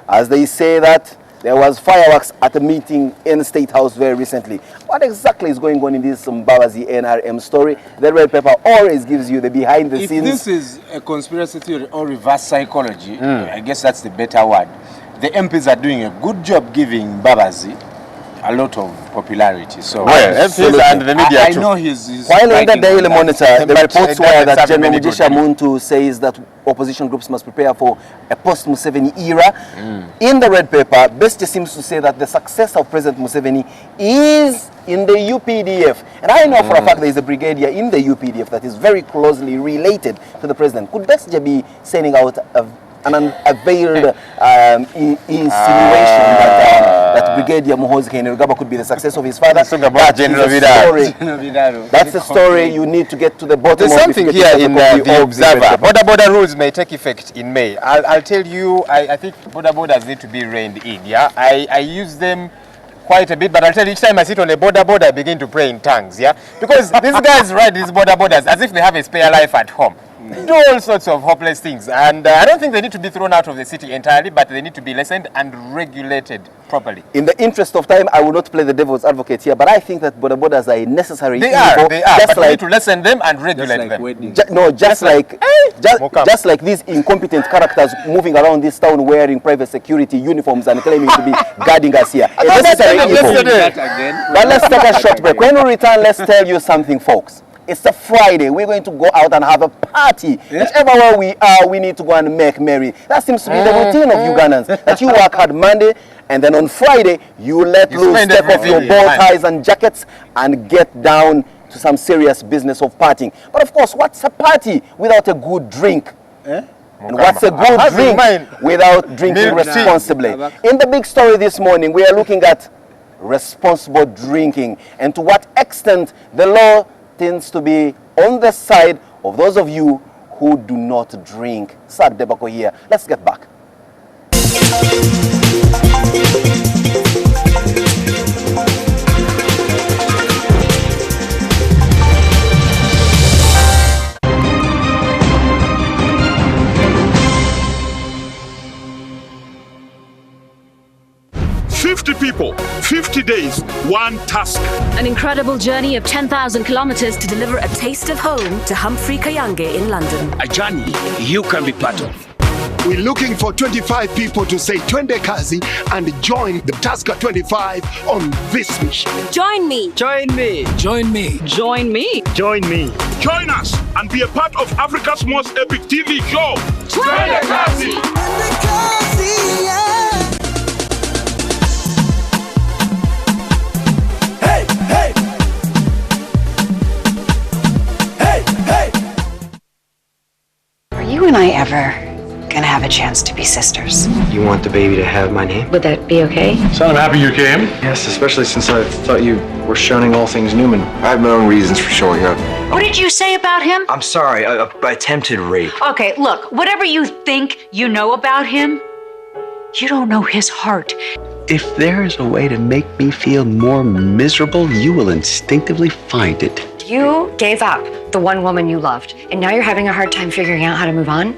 as they say that there was fireworks at a meeting in the State House very recently. What exactly is going on in this Mbabazi NRM story? The red paper always gives you the behind the scenes. If this is a conspiracy theory or reverse psychology, I guess that's the better word. The MPs are doing a good job giving Mbabazi a lot of popularity. So MPs and the media I know he's while in the Daily Monitor, the reports were that General Mugisha Muntu says that opposition groups must prepare for a post-Museveni era. In the red paper, Best seems to say that the success of President Museveni is in the UPDF. And I know for a fact there is a brigadier in the UPDF that is very closely related to the president. Could Best be sending out an unveiled insinuation that Brigadier Muhoozi Kainerugaba could be the successor of his father? That's a story you need to get to the bottom of. There's something here in the Observer. Border rules may take effect in May. I'll tell you, I think borders need to be reined in. Yeah, I use them quite a bit, but I'll tell you, each time I sit on a border, I begin to pray in tongues, yeah? Because these guys ride these borders as if they have a spare life at home. do all sorts of hopeless things. And I don't think they need to be thrown out of the city entirely, but they need to be lessened and regulated properly. In the interest of time, I will not play the devil's advocate here, but I think that border borders are a necessary They evil. are, Just but we like, need to lessen them and regulate them. Just like these incompetent characters moving around this town wearing private security uniforms and claiming to be guarding us here. A necessary evil. But let's take a short break. When we return, let's tell you something, folks. It's a Friday. We're going to go out and have a party. Whichever way we are, we need to go and make merry. That seems to be the routine of Ugandans. That you work hard Monday, and then on Friday, you let loose, step off your bow ties and jackets, and get down to some serious business of partying. But of course, what's a party without a good drink? And what's a good drink without drinking responsibly? In the big story this morning, we are looking at responsible drinking and to what extent the law tends to be on the side of those of you who do not drink. Sad debacle here. Let's get back. People, 50 days, one task. An incredible journey of 10,000 kilometers to deliver a taste of home to Humphrey Kayange in London. A journey you can be part of. We're looking for 25 people to say Twende Kazi and join the Tusker 25 on this mission. Join me. Join me. Join me. Join me. Join me. Join us and be a part of Africa's most epic TV show. Twende Kazi. Are you and I ever gonna have a chance to be sisters? You want the baby to have my name? Would that be okay? So I'm happy you came. Yes, especially since I thought you were shunning all things Newman. I have my own reasons for showing up. What did you say about him? I'm sorry, attempted rape. Okay, look, whatever you think you know about him, you don't know his heart. If there is a way to make me feel more miserable, you will instinctively find it. You gave up the one woman you loved, and now you're having a hard time figuring out how to move on?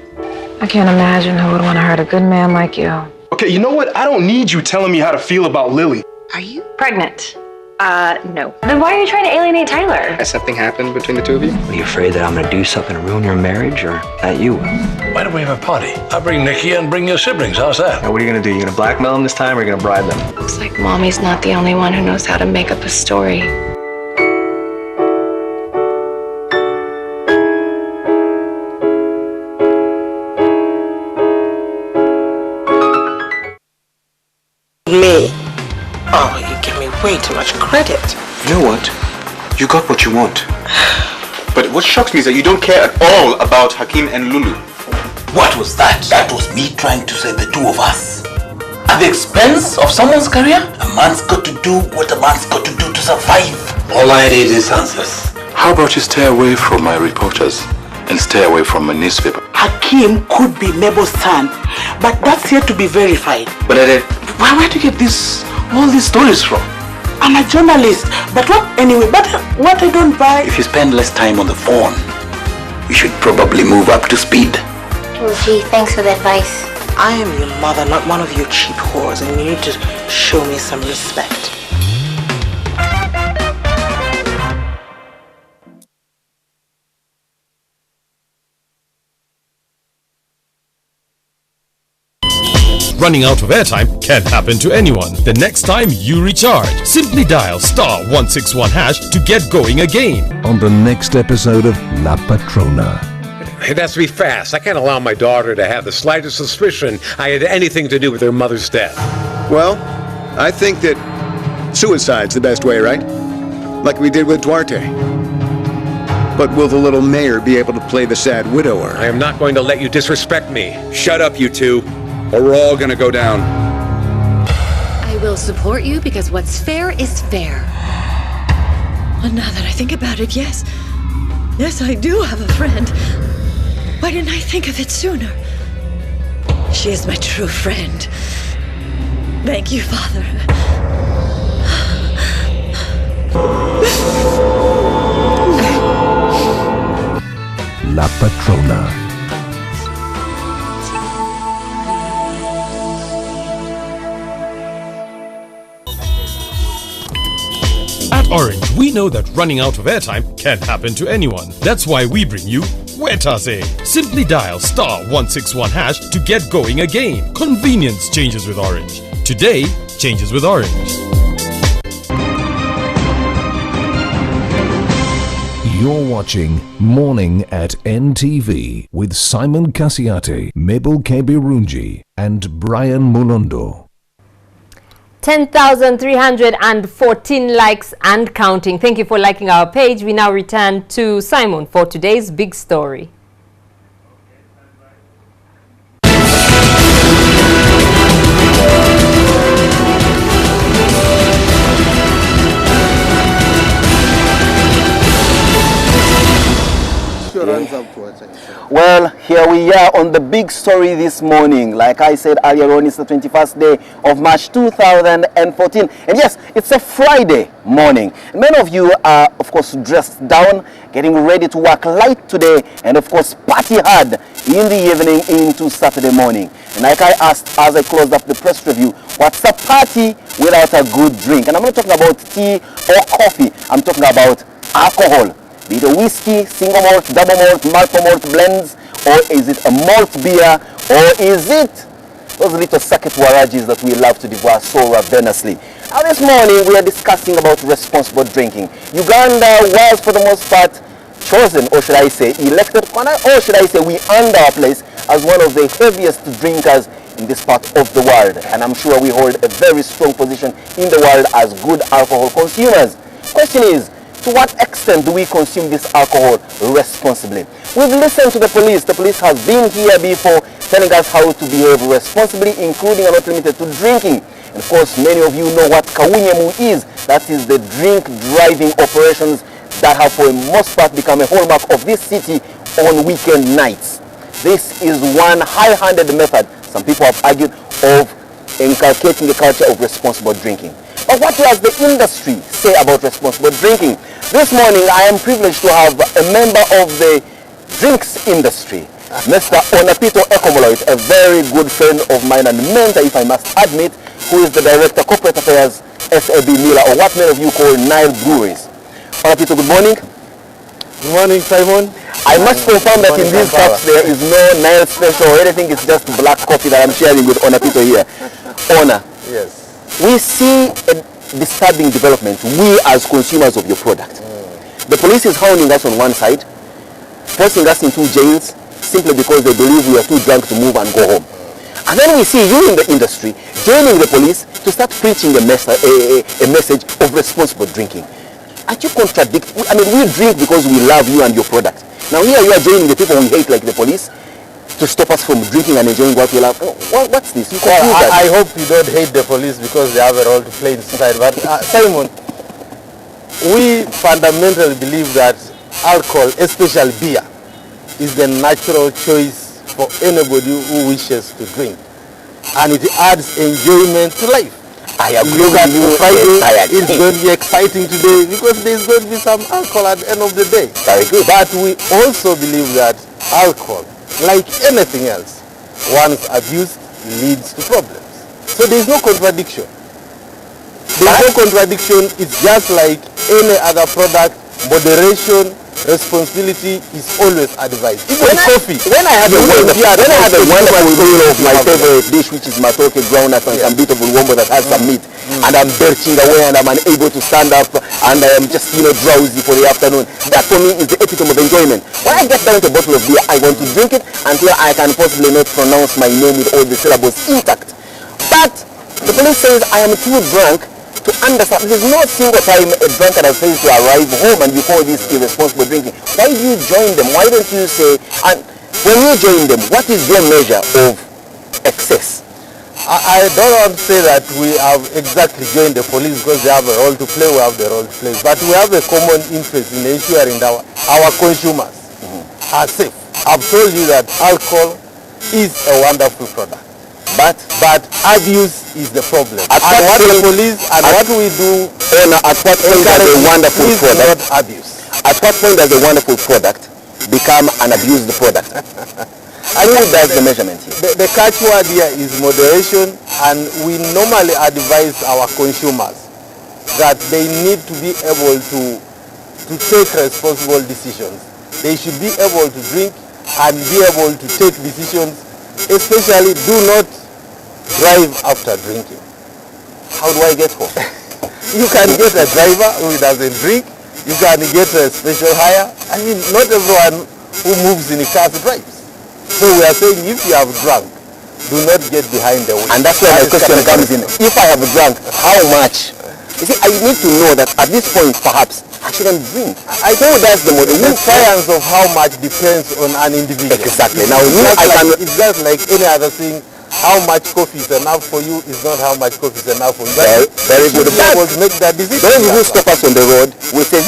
I can't imagine who would want to hurt a good man like you. Okay, you know what? I don't need you telling me how to feel about Lily. Are you pregnant? No. Then why are you trying to alienate Tyler? Has something happened between the two of you? Are you afraid that I'm gonna do something to ruin your marriage, or that you will? Why don't we have a party? I'll bring Nikki and bring your siblings. How's that? Now, what are you gonna do? You gonna blackmail them this time, or are you gonna bribe them? Looks like Mommy's not the only one who knows how to make up a story. Me. Oh, you give me way too much credit. You know what? You got what you want. But what shocks me is that you don't care at all about Hakim and Lulu. What was that? That was me trying to save the two of us. At the expense of someone's career? A man's got to do what a man's got to do to survive. All I need is answers. How about you stay away from my reporters and stay away from my newspaper? Hakim could be Mabel's son, but that's yet to be verified. But where do you get all these stories from? I'm a journalist, but what I don't buy... If you spend less time on the phone, you should probably move up to speed. Well, gee, thanks for the advice. I am your mother, not one of your cheap whores, and you need to show me some respect. Running out of airtime can happen to anyone. The next time you recharge, simply dial *161# to get going again. On the next episode of La Patrona. It has to be fast. I can't allow my daughter to have the slightest suspicion I had anything to do with her mother's death. Well, I think that suicide's the best way, right? Like we did with Duarte. But will the little mayor be able to play the sad widower? I am not going to let you disrespect me. Shut up, you two, or we're all gonna go down. I will support you because what's fair is fair. Well, now that I think about it, yes. Yes, I do have a friend. Why didn't I think of it sooner? She is my true friend. Thank you, Father. La Patrona. At Orange, we know that running out of airtime can happen to anyone. That's why we bring you Wetase. Simply dial *161# to get going again. Convenience changes with Orange. Today changes with Orange. You're watching Morning at NTV with Simon Kasiate, Mabel Kebirunji and Brian Mulondo. 10,314 likes and counting. Thank you for liking our page. We now return to Simon for today's big story. Well, here we are on the big story this morning. Like I said earlier on, it's the 21st day of March 2014. And yes, it's a Friday morning. Many of you are, of course, dressed down, getting ready to work light today, and of course, party hard in the evening into Saturday morning. And like I asked as I closed up the press review, what's a party without a good drink? And I'm not talking about tea or coffee. I'm talking about alcohol. Be it a whiskey, single malt, double malt, multiple malt blends, or is it a malt beer, or is it those little circuit warajis that we love to devour so ravenously? Now this morning we are discussing about responsible drinking. Uganda was for the most part chosen, or should I say elected, or should I say we earned our place as one of the heaviest drinkers in this part of the world. And I'm sure we hold a very strong position in the world as good alcohol consumers. Question is, to what extent do we consume this alcohol responsibly? We've listened to the police. The police have been here before telling us how to behave responsibly, including and not limited to drinking. And of course, many of you know what Kawunyemu is. That is the drink driving operations that have for the most part become a hallmark of this city on weekend nights. This is one high-handed method, some people have argued, of inculcating the culture of responsible drinking. But what does the industry say about responsible drinking? This morning, I am privileged to have a member of the drinks industry, Mr. Onapito Ekomoloit, a very good friend of mine and mentor, if I must admit, who is the Director Corporate Affairs, SAB Miller, or what many of you call Nile Breweries. Onapito, good morning. Good morning, Simon. I must confirm that in these cups there is no Nile Special or anything, it's just black coffee that I'm sharing with Onapito here. Ona. Yes. We see a disturbing development, we as consumers of your product. The police is hounding us on one side, forcing us into jails simply because they believe we are too drunk to move and go home. And then we see you in the industry joining the police to start preaching a message of responsible drinking. Aren't you contradicting? I mean, we drink because we love you and your product. Now here you are joining the people we hate like the police to stop us from drinking and enjoying what we love. What's this? I hope you don't hate the police because they have a role to play inside. But Simon, we fundamentally believe that alcohol, especially beer, is the natural choice for anybody who wishes to drink. And it adds enjoyment to life. I agree Look at with you Friday, entirely. it's going to be exciting today because there's going to be some alcohol at the end of the day. Very good. But we also believe that alcohol, like anything else, once abused leads to problems. So there's no contradiction. There's no contradiction. It's just like any other product. Moderation, responsibility is always advised. Even coffee. When I had a wonderful meal of my favorite dish, which is matoke, groundnut, and some bit of ulwombo that has some meat, and I'm belching away and I'm unable to stand up and I am just, drowsy for the afternoon. That for me is the epitome of enjoyment. When I get down to a bottle of beer, I want to drink it until I can possibly not pronounce my name with all the syllables intact. But the police says I am too drunk to understand. There's no single time a drunkard has failed to arrive home and before this irresponsible drinking. Why do you join them? Why don't you say, and when you join them, what is their measure of excess? I don't want to say that we have exactly joined the police because they have a role to play, we have the role to play. But we have a common interest in ensuring that our consumers are safe. I've told you that alcohol is a wonderful product. But abuse is the problem. What we do, at what point does a wonderful product abuse? At what point does a wonderful product become an abused product? Who does the measurement here? The catchword here is moderation, and we normally advise our consumers that they need to be able to take responsible decisions. They should be able to drink and be able to take decisions, especially do not drive after drinking. How do I get home? You can get a driver who doesn't drink. You can get a special hire. I mean, not everyone who moves in a car drives. So we are saying if you have drunk, do not get behind the wheel. And that's where my question comes in. If I have drunk, how much? You see, I need to know that at this point, perhaps, I shouldn't drink. I know that's the model. The science of how much depends on an individual. Exactly. Now, it's just like any other thing. How much coffee is enough for you is not how much coffee is enough for you. Very good. People make that decision. Those who stop us on the road will say,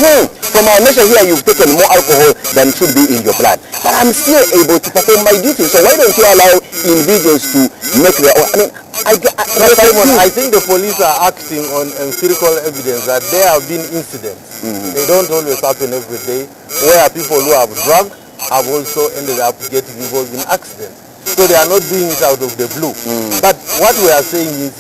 from our measure here, you've taken more alcohol than should be in your blood. But I'm still able to perform my duty. So why don't you allow individuals to make their own? I think the police are acting on empirical evidence that there have been incidents. They don't always happen every day, where people who have drunk have also ended up getting involved in accidents. So they are not doing it out of the blue. But what we are saying is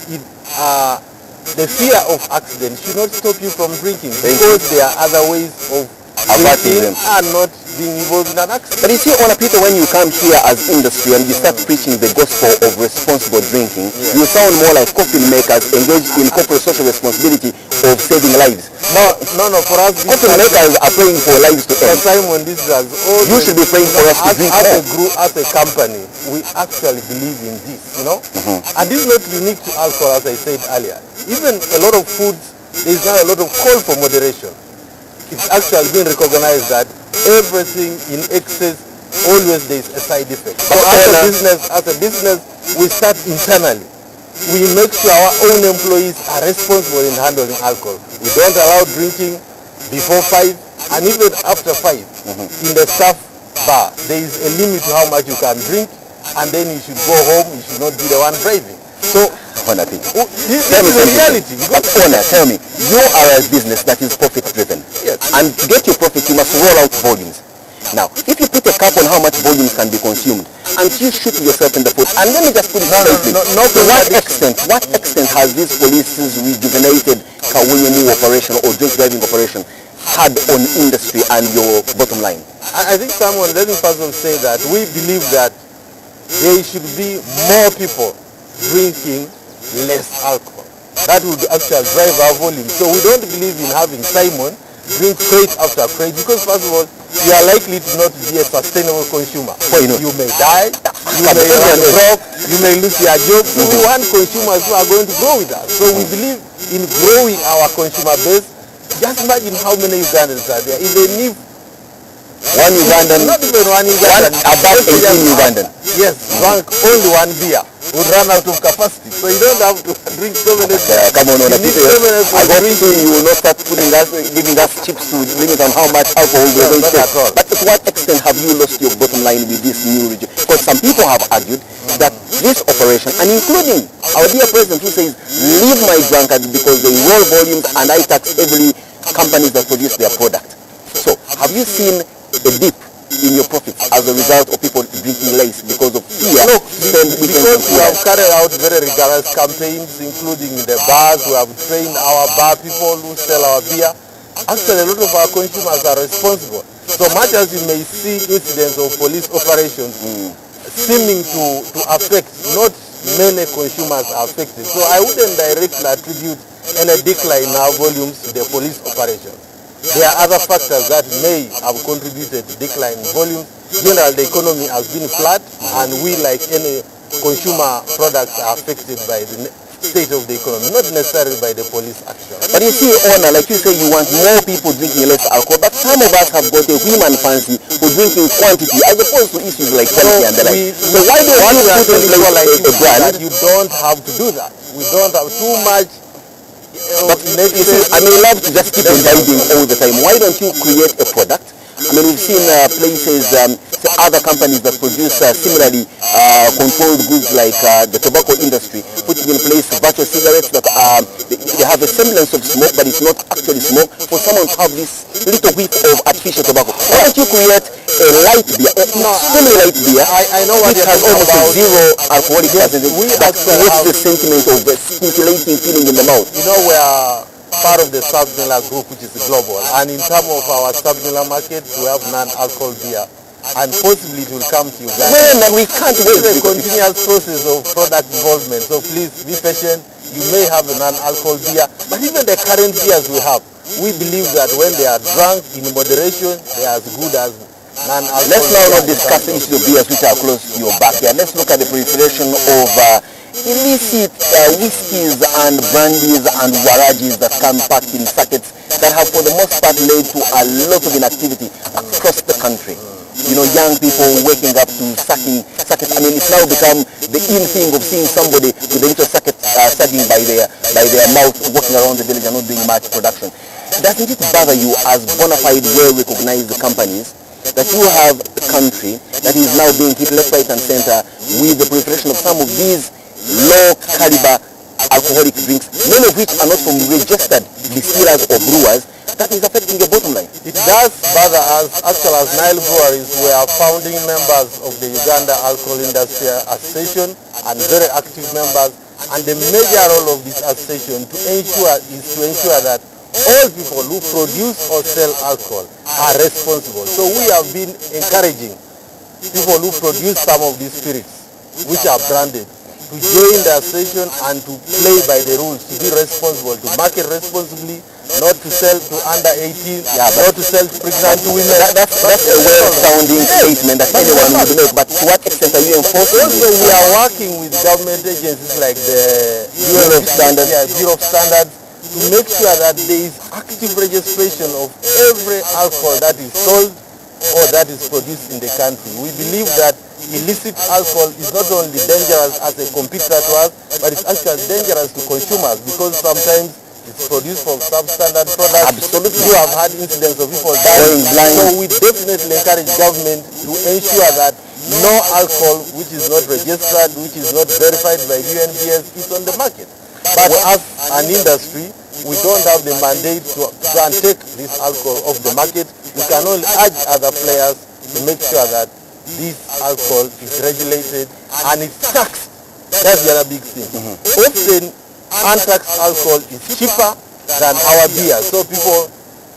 the fear of accident should not stop you from drinking, because there are other ways of drinking and not being involved in an accident. But you see, Honor Peter, when you come here as industry and you start preaching the gospel of responsible drinking, you sound more like coffin makers engaged in corporate social responsibility of saving lives. No, for us, coffin makers are praying for lives to end. Simon, this has you should be praying for us to drink more. As a group, as a company, we actually believe in this, you know. And this is not unique to alcohol, as I said earlier. Even a lot of foods, there is now a lot of call for moderation. It's actually been recognized that everything in excess, always there is a side effect. So as a business, we start internally. We make sure our own employees are responsible in handling alcohol. We don't allow drinking before 5 and even after 5 in the staff bar. There is a limit to how much you can drink, and then you should go home. You should not be the one driving. So, Honor, this is the reality. But Honor, tell me, you are a business that is profit-driven. Yes. And to get your profit, you must roll out volumes. Now, if you put a cap on how much volumes can be consumed, and you shoot yourself in the foot, and let me just put it simply, to what extent has this police's rejuvenated Kawunyemu operation or drink driving operation had on industry and your bottom line? I think someone, let me first of all say that we believe that there should be more people drinking less alcohol. That would actually drive our volume. So we don't believe in having Simon drink crate after crate, because first of all, you are likely to not be a sustainable consumer. You may die, you may run broke, you may lose your job. So we want consumers who are going to grow with us. So we believe in growing our consumer base. Just imagine how many Ugandans are there. If they need one Ugandan, not even one Ugandan, about 18 Ugandan. Yes, drunk only one beer would run out of capacity. So you don't have to drink so many beers. Come on, I got to say you will not start giving us chips to limit on how much alcohol we are going to take. But to what extent have you lost your bottom line with this new regime? Because some people have argued that this operation, and including our dear president who says, leave my drunkards because they roll volumes and I tax every companies that produce their product. So, have you seen a dip in your profits as a result of people drinking less because of fear? Look, because we have carried out very rigorous campaigns, including in the bars. We have trained our bar people who sell our beer. Actually, a lot of our consumers are responsible. So much as you may see incidents of police operations seeming to affect, not many consumers are affected. So I wouldn't directly attribute any decline in our volumes to the police operations. There are other factors that may have contributed to decline in volume. Generally, the economy has been flat, and we, like any consumer products, are affected by the state of the economy, not necessarily by the police action. But you see, Honor, like you say, you want more people drinking less alcohol, but some of us have got a women fancy for drinking quantity as opposed to issues like quality and the like. So why don't you put in place a brand? You don't have to do that. We don't have too much. But I may love to just keep imbibing all the time. Why don't you create a product I mean, we've seen places, other companies that produce similarly controlled goods like the tobacco industry, putting in place virtual cigarettes that they have a semblance of smoke, but it's not actually smoke, for someone to have this little whiff of artificial tobacco. Why don't you create a light beer, extremely light beer, I know what which has almost a zero alcoholic percentage, that creates the sentiment of a scintillating feeling in the mouth. You know, we are part of the sub-Miller group, which is global, and in terms of our sub-Miller market, we have non-alcohol beer, and possibly it will come to Uganda. Well, we can't wait. It's a continuous process of product development, so please be patient. You may have a non-alcohol beer, but even the current beers we have, we believe that when they are drunk in moderation, they are as good as non-alcohol. Let's now not discuss the issue of beers which are close to your backyard. Let's look at the proliferation of illicit whiskies and brandies and warajis that come packed in sachets that have for the most part led to a lot of inactivity across the country. You know, young people waking up to sucking sackets. I mean, it's now become the in thing of seeing somebody with a little sacket sucking by their mouth, walking around the village and not doing much production. Doesn't it bother you as bona fide, well-recognized companies that you have a country that is now being hit left, right and center with the proliferation of some of these low-caliber alcoholic drinks, many of which are not from registered distillers or brewers, that is affecting your bottom line? It does bother us. Actually, as Nile Breweries, we are founding members of the Uganda Alcohol Industry Association and very active members. And the major role of this association is to ensure that all people who produce or sell alcohol are responsible. So we have been encouraging people who produce some of these spirits, which are branded, to join the association and to play by the rules, to be responsible, to market responsibly, not to sell to under 18, not to sell to pregnant women. That's a well-sounding statement that anyone would make, but to what extent are you enforcing? Also, we are working with government agencies like the Bureau of Standards to make sure that there is active registration of every alcohol that is sold or that is produced in the country. We believe that illicit alcohol is not only dangerous as a competitor to us, but it's actually dangerous to consumers because sometimes it's produced from substandard products. Absolutely. You have had incidents of people dying blind. So we definitely encourage government to ensure that no alcohol which is not registered, which is not verified by UNBS is on the market. But as an industry, we don't have the mandate to go and take this alcohol off the market. We can only urge other players to make sure that this alcohol is regulated and it's taxed. That's the other big thing. Often, untaxed alcohol is cheaper than our beer. So people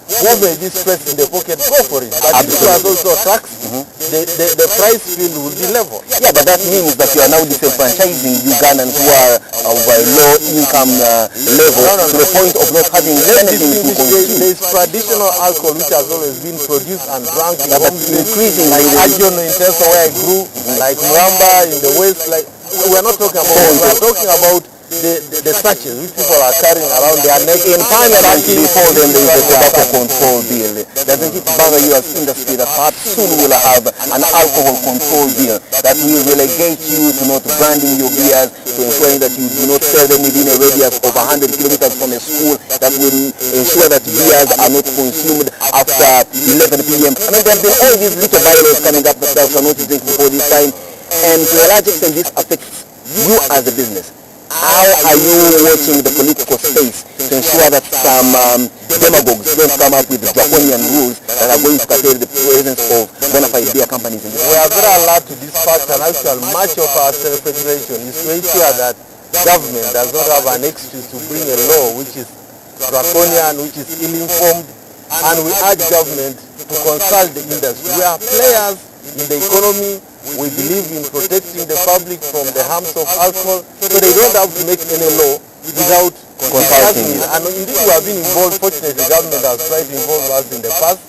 who may be stressed in the pocket go for it. But if it was also taxed, the price field will be level. Yeah, but that means that you are now disenfranchising Ugandans who are of a low income level to the point of not having anything to consume. There is traditional alcohol which has always been produced and drunk in increasingly in terms of where I grew, like Mwamba in the west. Like we are not talking about. We are talking about the sachets which people are carrying around their neck. In Parliament before them there is a tobacco control bill. Doesn't it bother you as industry that perhaps soon we'll have an alcohol control bill that will relegate you to not branding your beers, to ensuring that you do not sell them within a radius of 100 kilometers from a school, that will ensure that beers are not consumed after 11 p.m. I mean, there have been all these little bylaws coming up that thou shalt not drink before this time, and to a large extent this affects you as a business. How are you watching the political space to ensure that some demagogues don't come up with draconian rules that are going to curtail the presence of bona fide beer companies in this country? We are very alert to this fact, and actually much of our self-regulation is to ensure that government does not have an excuse to bring a law which is draconian, which is ill-informed, and we urge government to consult the industry. We are players in the economy. We believe in protecting the public from the harms of alcohol, so they don't have to make any law without consulting it. And indeed we have been involved. Fortunately, the government has tried to involve us in the past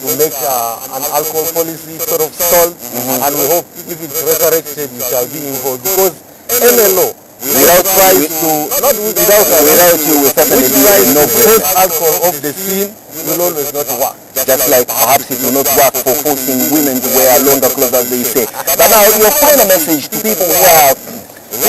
to make an alcohol policy sort of stalled, and we hope if it's resurrected we shall be involved, because any law without trying to, not without you, which tries to take alcohol off the scene will always not work. Just like perhaps it will not work for forcing women to wear longer clothes, as they say. But now, your final message to people who are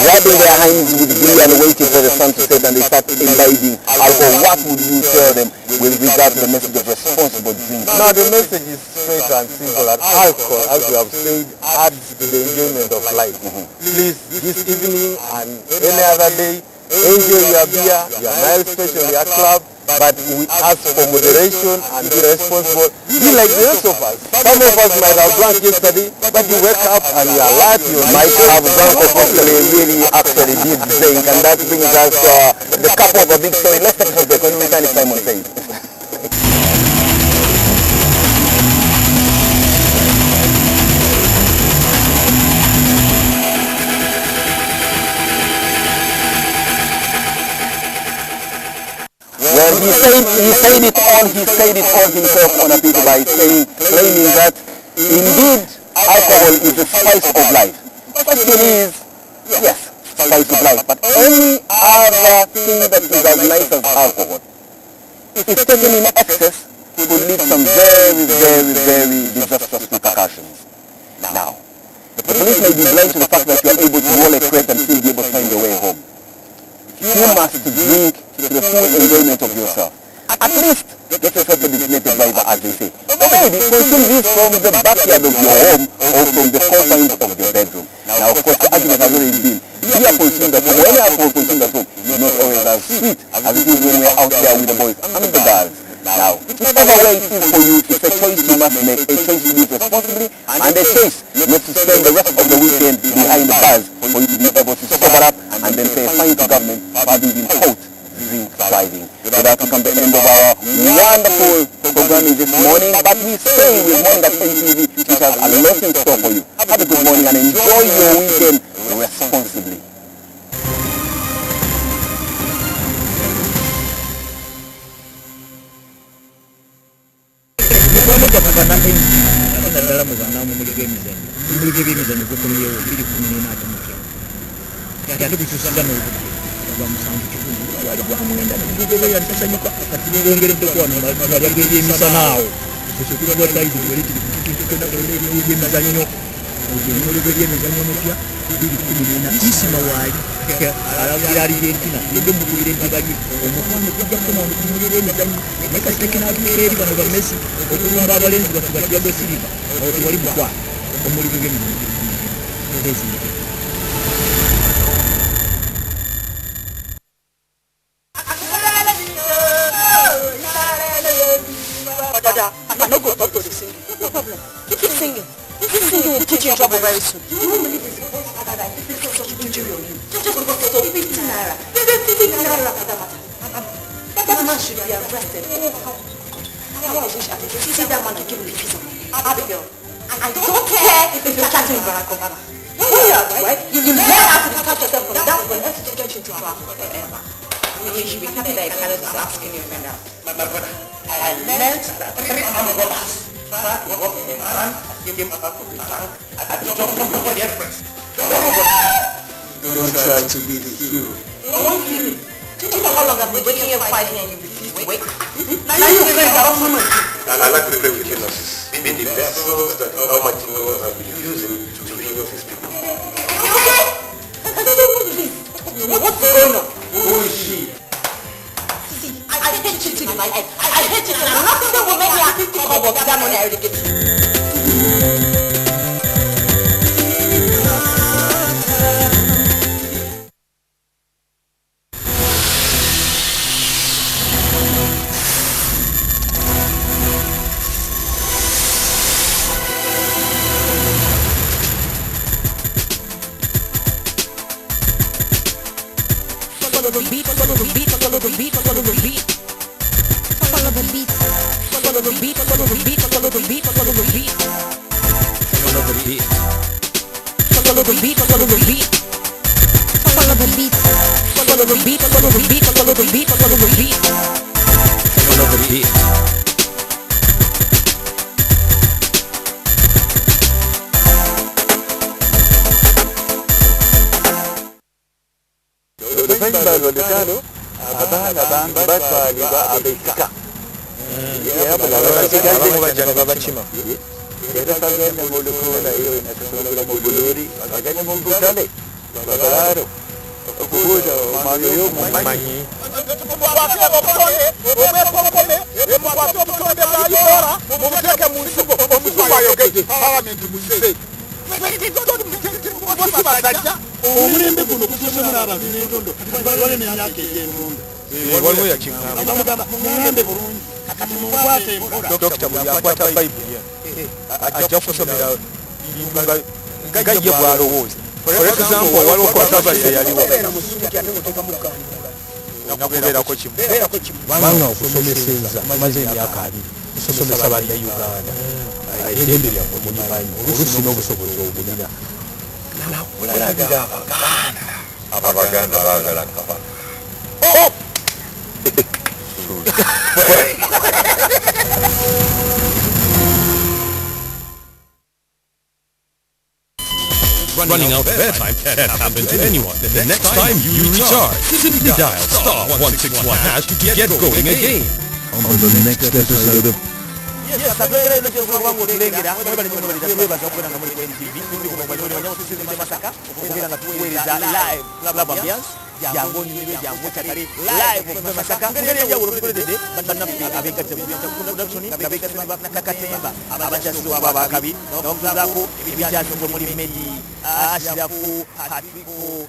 rubbing their hands with glee and waiting for the sun to set and they start imbibing alcohol, what would you tell them with regard to the message of responsible drinking? Now the message is straight and simple, that alcohol, as we have said, adds to the enjoyment of life. Please, this evening and any other day, enjoy your beer, your Nile special, your club, but we ask for moderation and be responsible. Be like the rest of us. Some of us might have drunk yesterday, but you wake up and you are alert. You might have drunk officially, really actually did drink, and that brings us to the cup of a big story. Let's take a break. When we return, it's Simon Says. Well, he said it all himself on a piece by claiming that indeed alcohol is the spice of life. The question is, yes, spice of life, but any other thing that is as nice as alcohol, if taken in excess, could lead some very, very, very disastrous repercussions. Now, the police may be blind to the fact that you are able to roll a crate and still be able to find your way home. You must drink to the full enjoyment of yourself. At least get yourself a designated driver, as they say. Or maybe consume this from the backyard of your home or from the confines of your bedroom. Now, of course, the argument has always been, beer consumed at home, any alcohol consumed at home, is not always as sweet as it is when we're out there with the boys and the girls. Now, whichever way it is for you, it's a choice you must make, a choice to live responsibly, and a choice not to spend the rest of the weekend behind the bars for you to be able to sober up and then pay a fine to government for having been caught drink driving. So that will come the end of our wonderful programming this morning, but we stay with Morning at NTV, which has a lot in store for you. Have a good morning and enjoy your weekend responsibly. I'm not going to talk to the singer. No problem. Keep singing. Keep singing will put you in trouble very soon. You won't believe this. Such injury on you. Just because they told 50 naira. 50 naira for that matter. That man should be arrested. How I wish I could see that man and give him a piece of me. Abigail, I don't care if you're chatting Barack Obama. When you're out, right? You learn how to detach yourself from that one. Let's just get you into trouble forever. You should be happy that your parents is asking you for now. My brother, I learned that 3 armed robbers tried to rob a man and came out of the bank at the top of the express. Don't try to be the hero. I won't kill you. Do you know how long I've been waiting here fighting and you refuse to wake? Now you friends are also my people. And I like to play with you, nurses. Be the vessels that Almighty God has been using to heal his people. What's going on? Who is she? See, I hate cheating in my head. I hate cheating and nothing that will make me happy to come up with that money I already gave you. Follow the beat, follow the beat, follow the beat, follow the beat. Follow the beat, follow the beat, follow the beat, follow the beat, follow the beat. Follow the beat. Follow the beat, follow the beat. Follow the beat. Follow the beat, follow the beat, follow the beat, follow the beat. Follow the beat. Vallecano, Abahan, Bataliba, Abeka. Claro. Okubuuza omwana oyo mumanyi. Omulembe guno kusomera abantu n'entondo bale n'emyaka egy'entondo. Waliwo yakingamba. Bamugamba mugambe bulungi kati mukwate empola. Dokita buli akwata Bayibuli ajja kusomera nga ye bw'alowooza. For example, waliwo controversy yaliwo. Nakubeerako kimu. Kubanga okusomeseza maze emyaka 2 kusomesa bannayuganda. Eddembe lyabwe mulimanyi oluusi n'obusobozi obulina. Nakulagira Abaganda baagala Kabaka. Running out of airtime can happen to anyone. The next time you recharge, simply dial star 161 hash to get going again. On the next episode of jango nyinyi jango chakari live kwa masaka ngere ya urukulede banafiki abeka production abeka sema nakatemba abacha swa baba kabi nomzako ibijacho muri medi ashirafu hatiko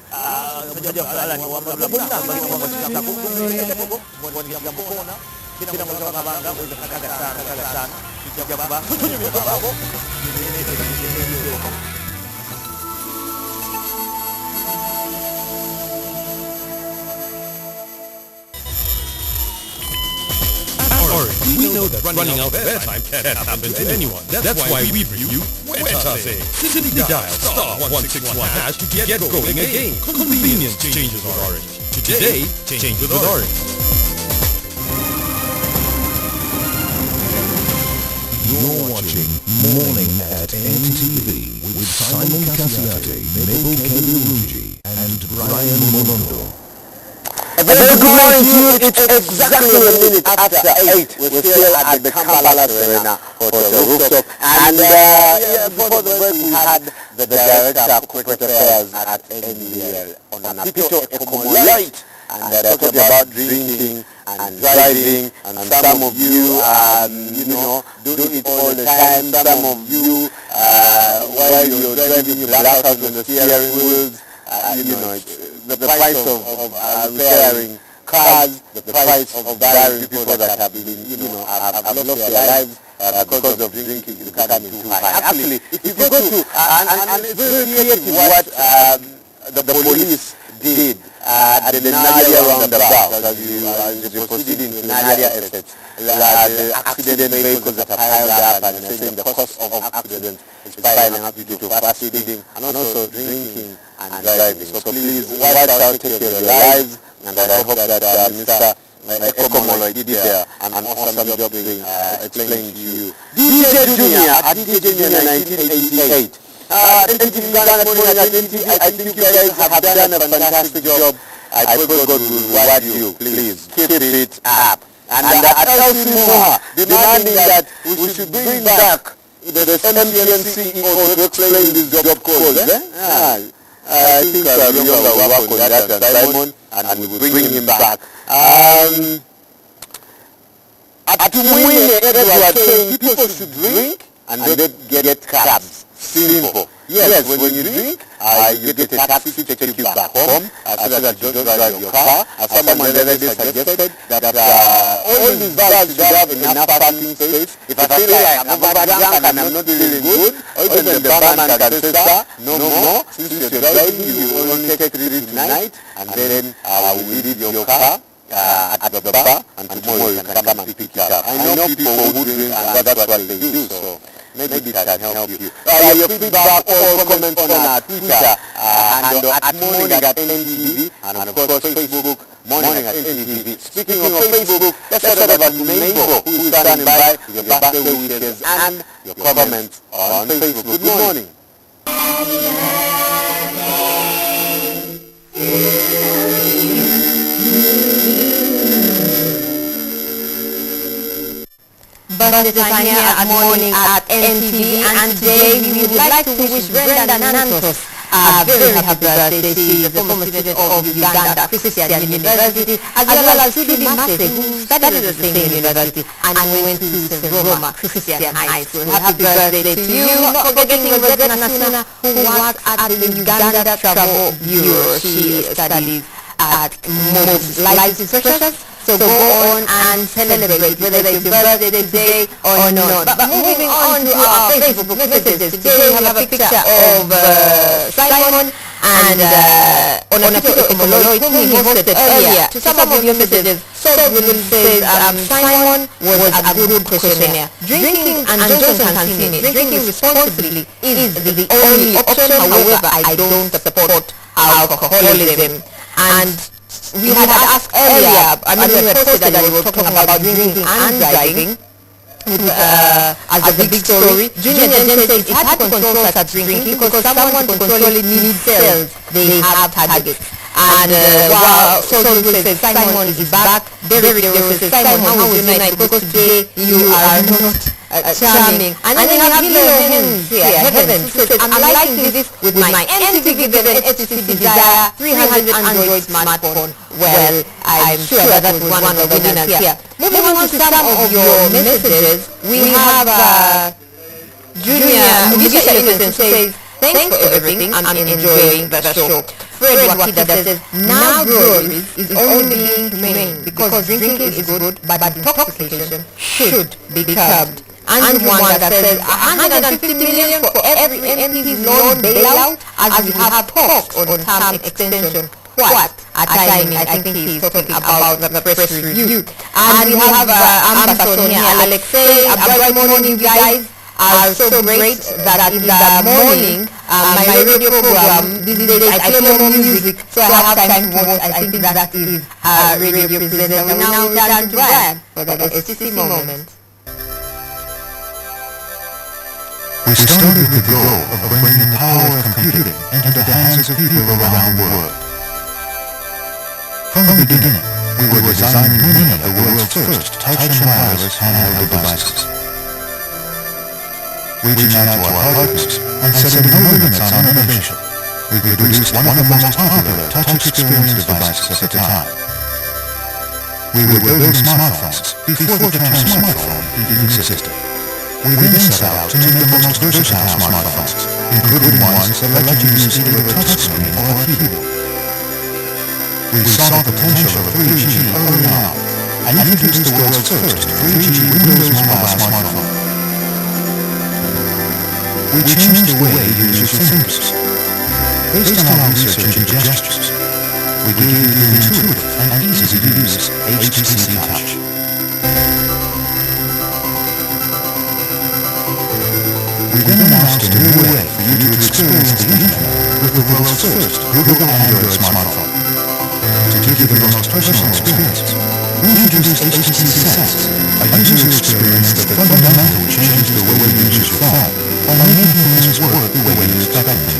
sojoja ala ni wa mabla bunda bali kwa masaka ko mboni ya mbona kina mwanzo kabanga kwa kakaga sana kijaba tunyumi babo We know that running out of airtime can happen to anyone. That's why we bring you Wetase. Simply dial star 161 hash to get going again. Convenience changes with Orange. Today, change with Orange. You're watching Morning at NTV with Simon Kasiate, Nebo Kebiruji, and Brian Molondo. A very good morning to you. It's exactly a minute after 8. We're still at the Kampala Arena for the rooftop. And before the break, we had the Director of Corporate Affairs at NTV on Apito Ekomolite. And talking about drinking and driving. And some of you, do it all the time. Some of you, while you're driving, you black out on the steering wheels. The price of repairing cars, the price of burying people that have been, have lost their lives because of drinking is becoming too high. Actually, if you go to, and it's very creative what the police did at the Nadia roundabout, as you proceed into Nadia Estate, the accident vehicles that are piled up, and saying the cost of accident is piling up due to fast speeding and also drinking and driving. So please watch out, take care of your lives, and I hope that Mr. Ekomolo did there an awesome job doing explaining to you. DJ Junior at DJ Junior 1988. NTV Ghana Morning at NTV, I think you guys have done a fantastic job. I pray God will reward you. Please keep it up. And at LC Moha, demanding that we should bring back the MTN CEO to explain this job code. I think we will work on that, and Simon, and we will bring him back. At Tumuine, Edward saying people should drink and don't get cabs. Simple. Yes, when you drink, you get a taxi to take you back home, so that you don't drive your car. As someone the other day suggested that all these bars should have enough parking space. If I feel like I'm over drunk and I'm not feeling good, or even the barman can say, sir, no more. Since you're driving, you only take 3 tonight, and then I will leave your car at the bar, and tomorrow you can come and pick it up. I know people who drink, and that's what they do, so maybe that can help you. Your feedback or comments on our Twitter handle at Morning at NTV, and of course Facebook, Morning at NTV. Speaking of Facebook, let's talk about Mabel, who is standing by with your birthday wishes and your comments on Facebook. Good morning. Birthday time here at Morning at NTV, and today we would like to wish Brenda Nantos a very happy birthday. She is a former student of Uganda Christian University, as well as Trudy Massey, who studied at the same university and went to St. Roma Christian High School. Happy birthday to you. Not forgetting Rosetta Nasuna, who works at the Uganda Travel Bureau. She studies at most life expressions. So go on and celebrate, whether it's your birthday today or not. But moving on to our Facebook messages, today we have a picture of Simon and Onakito Omoloi, whom he hosted earlier. To some of your messages, Will says Simon was a good questionnaire. Drinking, and Johnson can see me, drinking responsibly is the only option. However, I don't support alcoholism. And we had asked earlier, we had posted that we were talking about drinking and driving as a big story. Junior Jen said it's hard to control such drinking because someone to control it needs cells. They have targets. And while Soul says Simon is back, Derek says Simon, how was your night? Because today you are not charming. And then we have Heavens here. Heavens says, I'm liking this with my NTV given HTC Desire 300 Android smartphone. Well, I'm sure that was one of the winners here. Moving on to some of your messages, we have Junior Mugisha Innocent says, thanks for everything, I'm enjoying the show. Fred Wakida says, now breweries is only being humane because drinking is good, but intoxication should be curbed. Andrew Wanda says 150 million for every MP's loan bailout as we have talks on term extension. What a timing. I think he's talking about the press review. And we have Ambassador here, Alexei. A bright morning, you guys are so great that in the morning, my radio program, these days I play more music, so I have time to watch. I think that is radio presenter. We now return to Brian for the STC moment. We started with the goal of bringing the power of computing into the hands of people around the world. From the beginning, we were designing many of the world's first touch and wireless handheld devices. Reaching out to our partners and setting no limits on innovation, we produced one of the most popular touch experience devices at the time. We were building smartphones before the term smartphone even existed. We then set out to make the most versatile smartphones, including ones that let you use either a touchscreen or a keyboard. We saw the potential of 3G early on, and introduced the world's first 3G Windows mobile smartphone. We changed the way you use your fingers. Based on our research into gestures, we gave you the intuitive and easy-to-use HTC Touch. We then announced a new way for you to experience the internet with the world's first Google Android smartphone. To give you the most personal experience, we introduced HTC Sense, a user experience that fundamentally changes the way you use your phone by making things work the way you expect them to.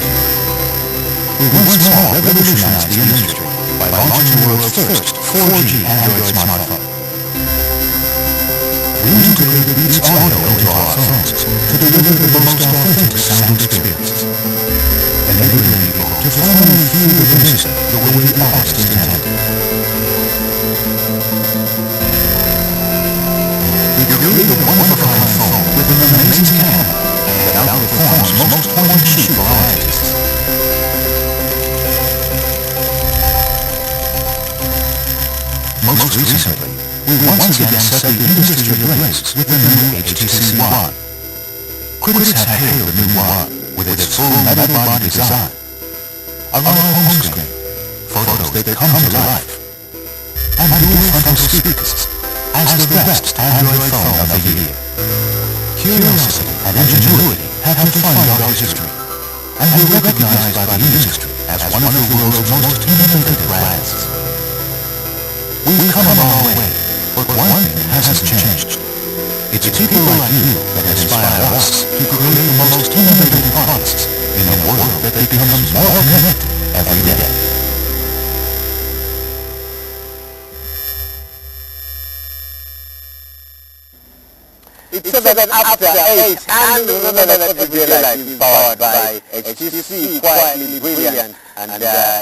We once more revolutionized the industry by launching the world's first 4G Android smartphone. We integrated Beats Audio into our phones to deliver the most authentic sound experience, enabling people to finally feel the music the way the artist intended. We created a one-of-a-kind phone with an amazing camera that outperforms most point-and-shoot varieties. Most recently, we once again set the industry ablaze with the new HTC One. Critics have hailed the new One with its full metal-body design, a large home screen, photos that come to life, and dual frontal speakers as the best Android phone of the year. Curiosity and ingenuity have defined our history, and were recognized by the industry as one of the world's most innovative brands. We've come a long way, but one thing hasn't changed. It's people like you that inspire us to create the most innovative products in a world that becomes more connected every day. It's 7 after 8, and remember that everyday life is powered by HTC quietly brilliant, and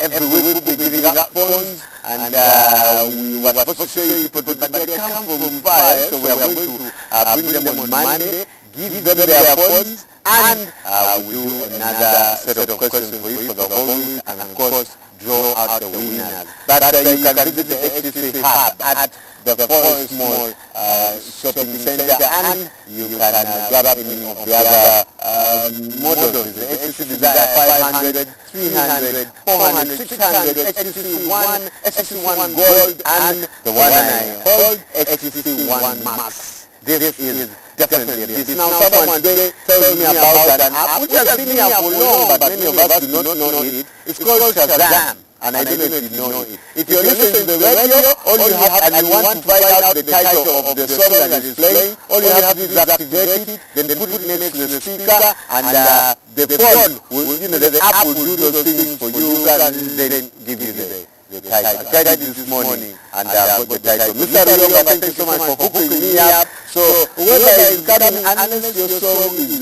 every week we'll be giving up phones, and we were supposed to show you people, but they come from fire, so we are going to bring them on Monday, give them their phones, and we'll do another set of questions for you for the whole week, and of course draw out the winners. But you can visit the HTC Hub at the Forest Mall shopping center, and you can grab any of the other models. The HTC Desire 500, 300, 400, 600, HTC One, HTC One Gold, and the one I hold, HTC One Max. This is definitely a business. Now someone today tells me about an app which has been here for long, but many of us do not know it. It's called Shazam. And I don't know if you know it. If you're listening to the radio, all you have, and you want to find out the title of the song that is playing, all you have to do is activate it, then put it next to the speaker, and the phone will, the app will do those things for you, and then give you the title. I tried it this morning, and I got the title. Mr. Rioga, thank you so much for hooking me up. So whether it's coming, unless your song is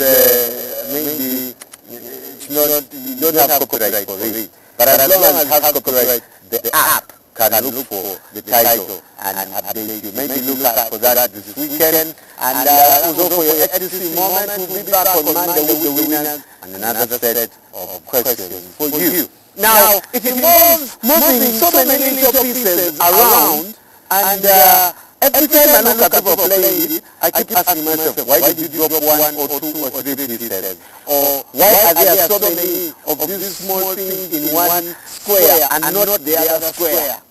maybe it's not, you don't have copyright for it. But as long as it has copyright, the app can look for the title and update you. Maybe look out for that this weekend. And also for your HTC moment, we'll be back on Monday with the winners and another set of questions for you. Now, it involves moving so many little pieces around, and every time I look at people playing it, I keep asking myself, why did you drop one or two or three pieces? Or why are there so many of these small things in one square and not the other square?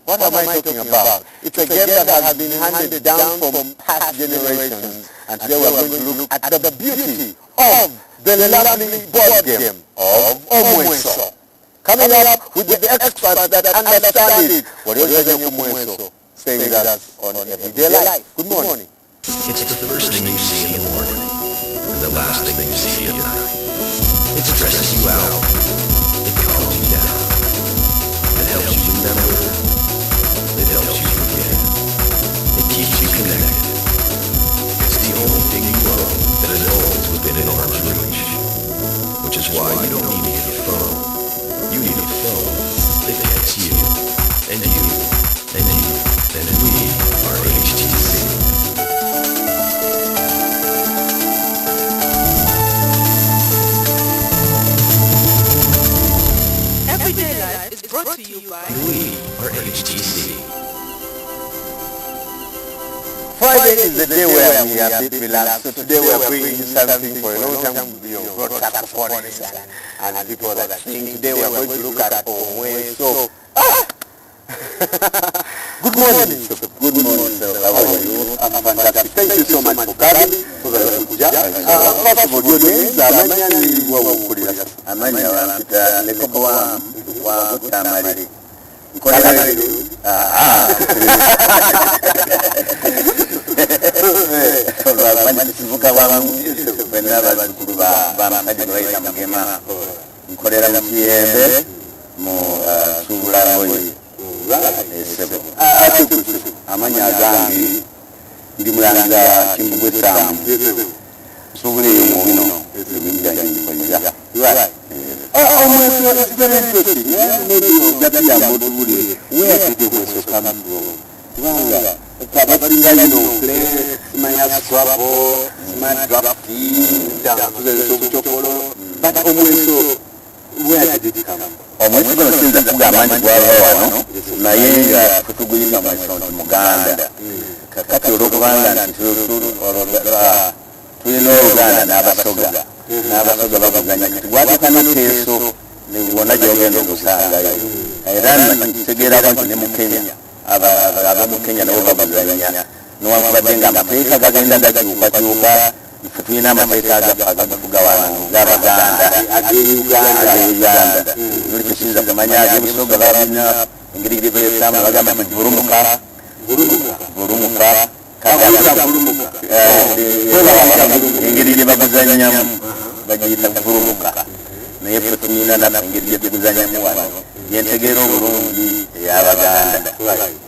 What am I talking about? It's a game that has been handed down from past generations, and today we are going to look at the beauty of the lovely board game of Omweso. Coming up with the experts that understand it. What is Omweso? Stay with us on Everyday Life. Good morning. It's the first thing you see in the morning, and the last thing you see at night. It stresses you out. It calms you down. It helps you remember. It helps you forget. It keeps you connected. It's the only thing you know that is always within an arm's reach. Which is why you don't need to get a phone. You need a phone that gets you, and you, and you. And we are HTC. Everyday Life is brought to you by We are HTC. Friday is the day where we are a bit relaxed. So today we are bringing you something for a long time. We have brought saxophonists and people that sing. Today we are going to look at Omweso. Good morning, sir. Good morning, sir. How are you? I'm fantastic. Thank you so much for coming. First of all, your name is Amanya Wawakuria. Amanya Wampita Lekoboa Wagutamari. Sivuka wangu wenaba zikuruba bamakadi baita magema nkolera mu Kiyembe mu Subulangoye amanya gange ndi mulanga Kimbugwe Sam Subule muno ebinjanja ndikolera Omweso is very interesting. Maybe that you are motivated. Where did the Omweso come from? Play Maya Scrabble, Maya Drop Tea, down to the Chocolo. But Omweso, where did it come from? Omweso going to say that Kugamani Guava, Nayenga, Kutuguina, my son, Muganda, Kakati Rokanda, or Tuino Uganda, Nabasoga, Nabasoga of Ganya. What cannot say so? They want to join the Busanga. I ran to get out of the Kenya. Abamu Kenya na Baganya. No one but then Africa Baganda that you got you back. Between America and Gawana, Uganda, which is the Mania, so Gavana, Ingrid Sam, Ragama, Burumuka, Ingrid Bagazanya, Bagita Burumuka, Nepetina, Ingrid Bagazanya, Yentegero, Yavaganda.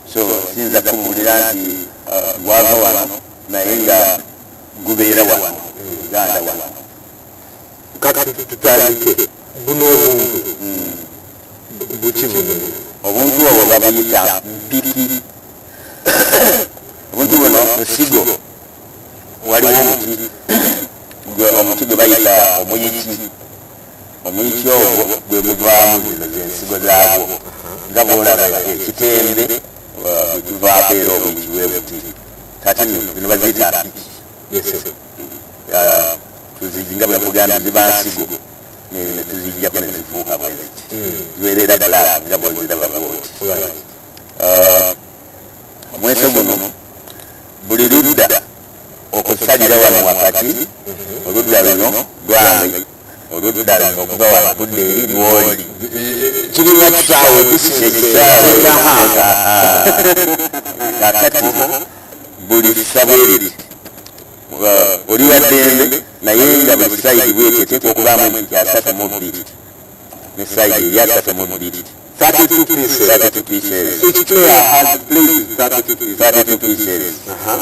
So, since the Kumulati, Wagawano, Nainga, Gubera one, Ganda one. kati tutandike buno obuntu buki buno obuntu obwo babuyita mpiki obuntu buno nsigo waliwo omuti gwe bayita omuyiki ogwo gwe guvaamu zino zensigo zaagwo nga bwolaba ekitembe bwe kivaako era obuyiki bwebuti kati bino baziyita mpiki tuzigi nga bwe nkugamba ziba nsigo netuzijjako nezifuuka bweziti zibeerera ddala nga bwoziraba bwoti omweso guno buli ludda okusalira wano wakati oludda luno lwange oludda luno okuva wano kudda eri lwoli kirina kisaawe kakati buli sabwereri oli wa ddembe naye nga buli sayidi bwetyo teeka okubaamu empiki 32 ne sayidi eri 32 32 pieces. Each player has played 32 pieces.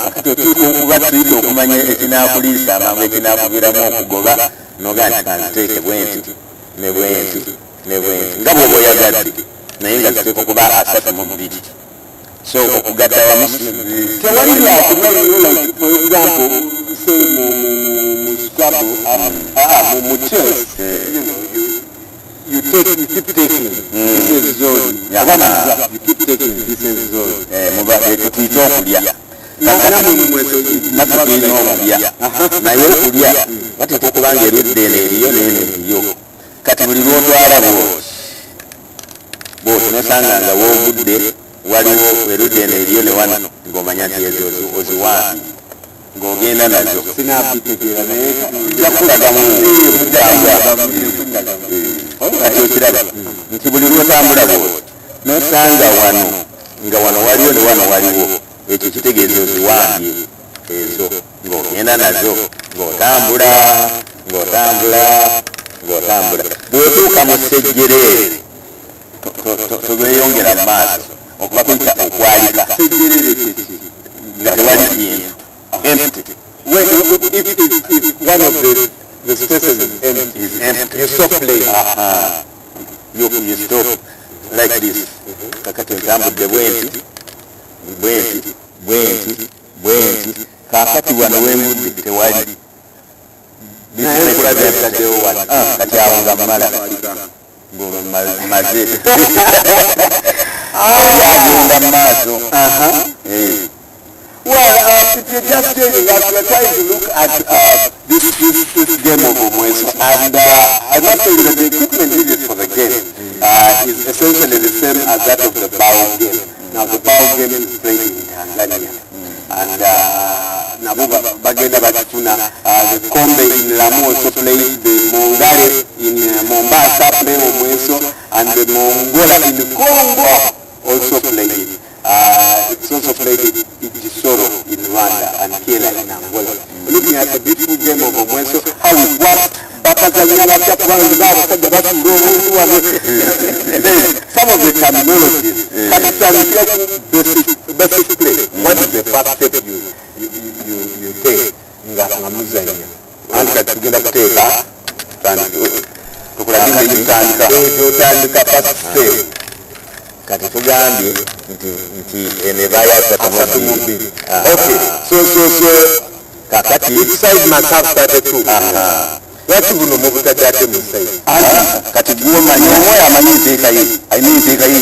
Akati otuuka okuba tuyita okumanya ekinaakuliisa amangu ekinaakubiramu okugoba noga nti kanziteeke bwenti ne bwenti ne bwenti nga bw'oba oyagadde naye nga ziteeka okuba 32. So okugatta wamu tewali byakumanyi, for example, say mu Scrabble, mu chess, you keep taking this is zone. You keep taking this is zone. Tuyita okulya natulina okulya naye okulya bateeka okuba nga erudda eno eriyo neeno eriyo kati buli lwotwala bwoti nosanga nga woogudde waliwo erudda eno eriyo ne wano ng'omanya nti ezo oziwambi ng'ogenda nazo sinabitegeera naye jakulagamu kati okiraba nti buli lwotambula bwoti nosanga wano nga wano waliwo ne wano waliwo ekyo kitegeeza oziwambye ezo ng'ogenda nazo ng'otambula bw'otuuka mu ssejjereere tobeeyongera mu maaso okuba kuyita okwalika nga tewali kintu empty. If one of the spaces is empty, you stop playing. You stop like this. Kakati ntambudde bwenti kakati wano wengudde tewali kati awo nga mmala maze agenda mu maaso. Well, if you're just saying that, we're trying to look at this game of Omweso, and I must tell you that the equipment needed for the game is essentially the same as that of the bow game. Now, the bow game is played in Tanzania, and Nabuba Bagenda Batuna, the Kombe in Lamu also played, the Mongare in Mombasa play Omweso, and the Mongola in Congo also played it. It's also played in Gisoro in Rwanda and Kiela in Angola. Looking at the beautiful game of Omweso, how it works, some of the terminologies, basic play. What is the first step you take? And tukagenda kuteeka tutandika first step. Kati tugambye nti enebaya 32. Okay, so kakati each side must have 32. Lwaki buno mubutadde mu side? Kati gw'omanyi oyo amanyi enteeka ye alina enteeka ye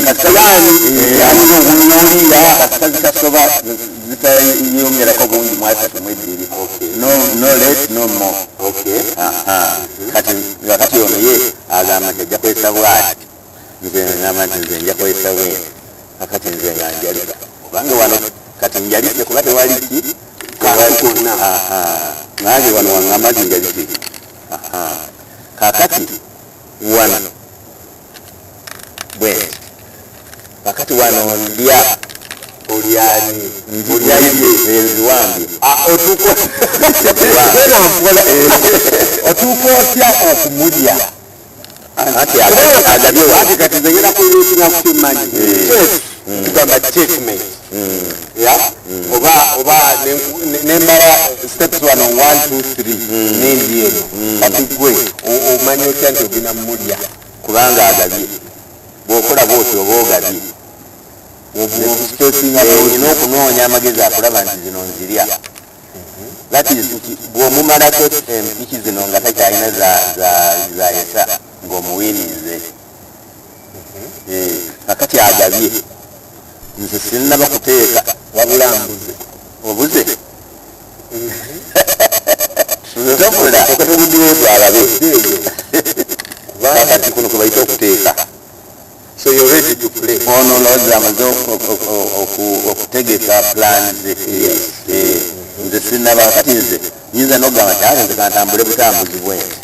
alina obunyolira kasitasoba zitayongerako bungi mu 32. No less no more. Kati ono ye agamba nti ajja kwesa bwati nze ngamba nti nze nja kwesa bwene kakati nze nga njalika kubanga wano kati njalise kuba tewali ki konna nange wano waŋŋamba nti njalise kakati wano bwene kakati wano ndya olyani enziwambye otuuka otya okumulya agabye kati nze ngenda kuyiruukira kukimanyi tugamba checkmate oba nembala steps 1 1 2 3 nendi eno kati gwe omanya otya nti ogenda mumulya kubanga agabye bw'okola bwotyo oba ogabye olina okunoonya amagezi akulaba nti zino nzirya that is bw'omumalako empiki zino nga takyalina zayesa ng'omuwinize kakati agabye nze sinnaba kuteeka wabula mbuze obuze tofula okatobuddiweetu alabe kakati kuno kwebayita okuteeka so you're ready to play ono lowooza amaze okutegeka plans nze sinnaba kati nze nyinza n'okugamba nti ate nze kantambule butambuzi bwenti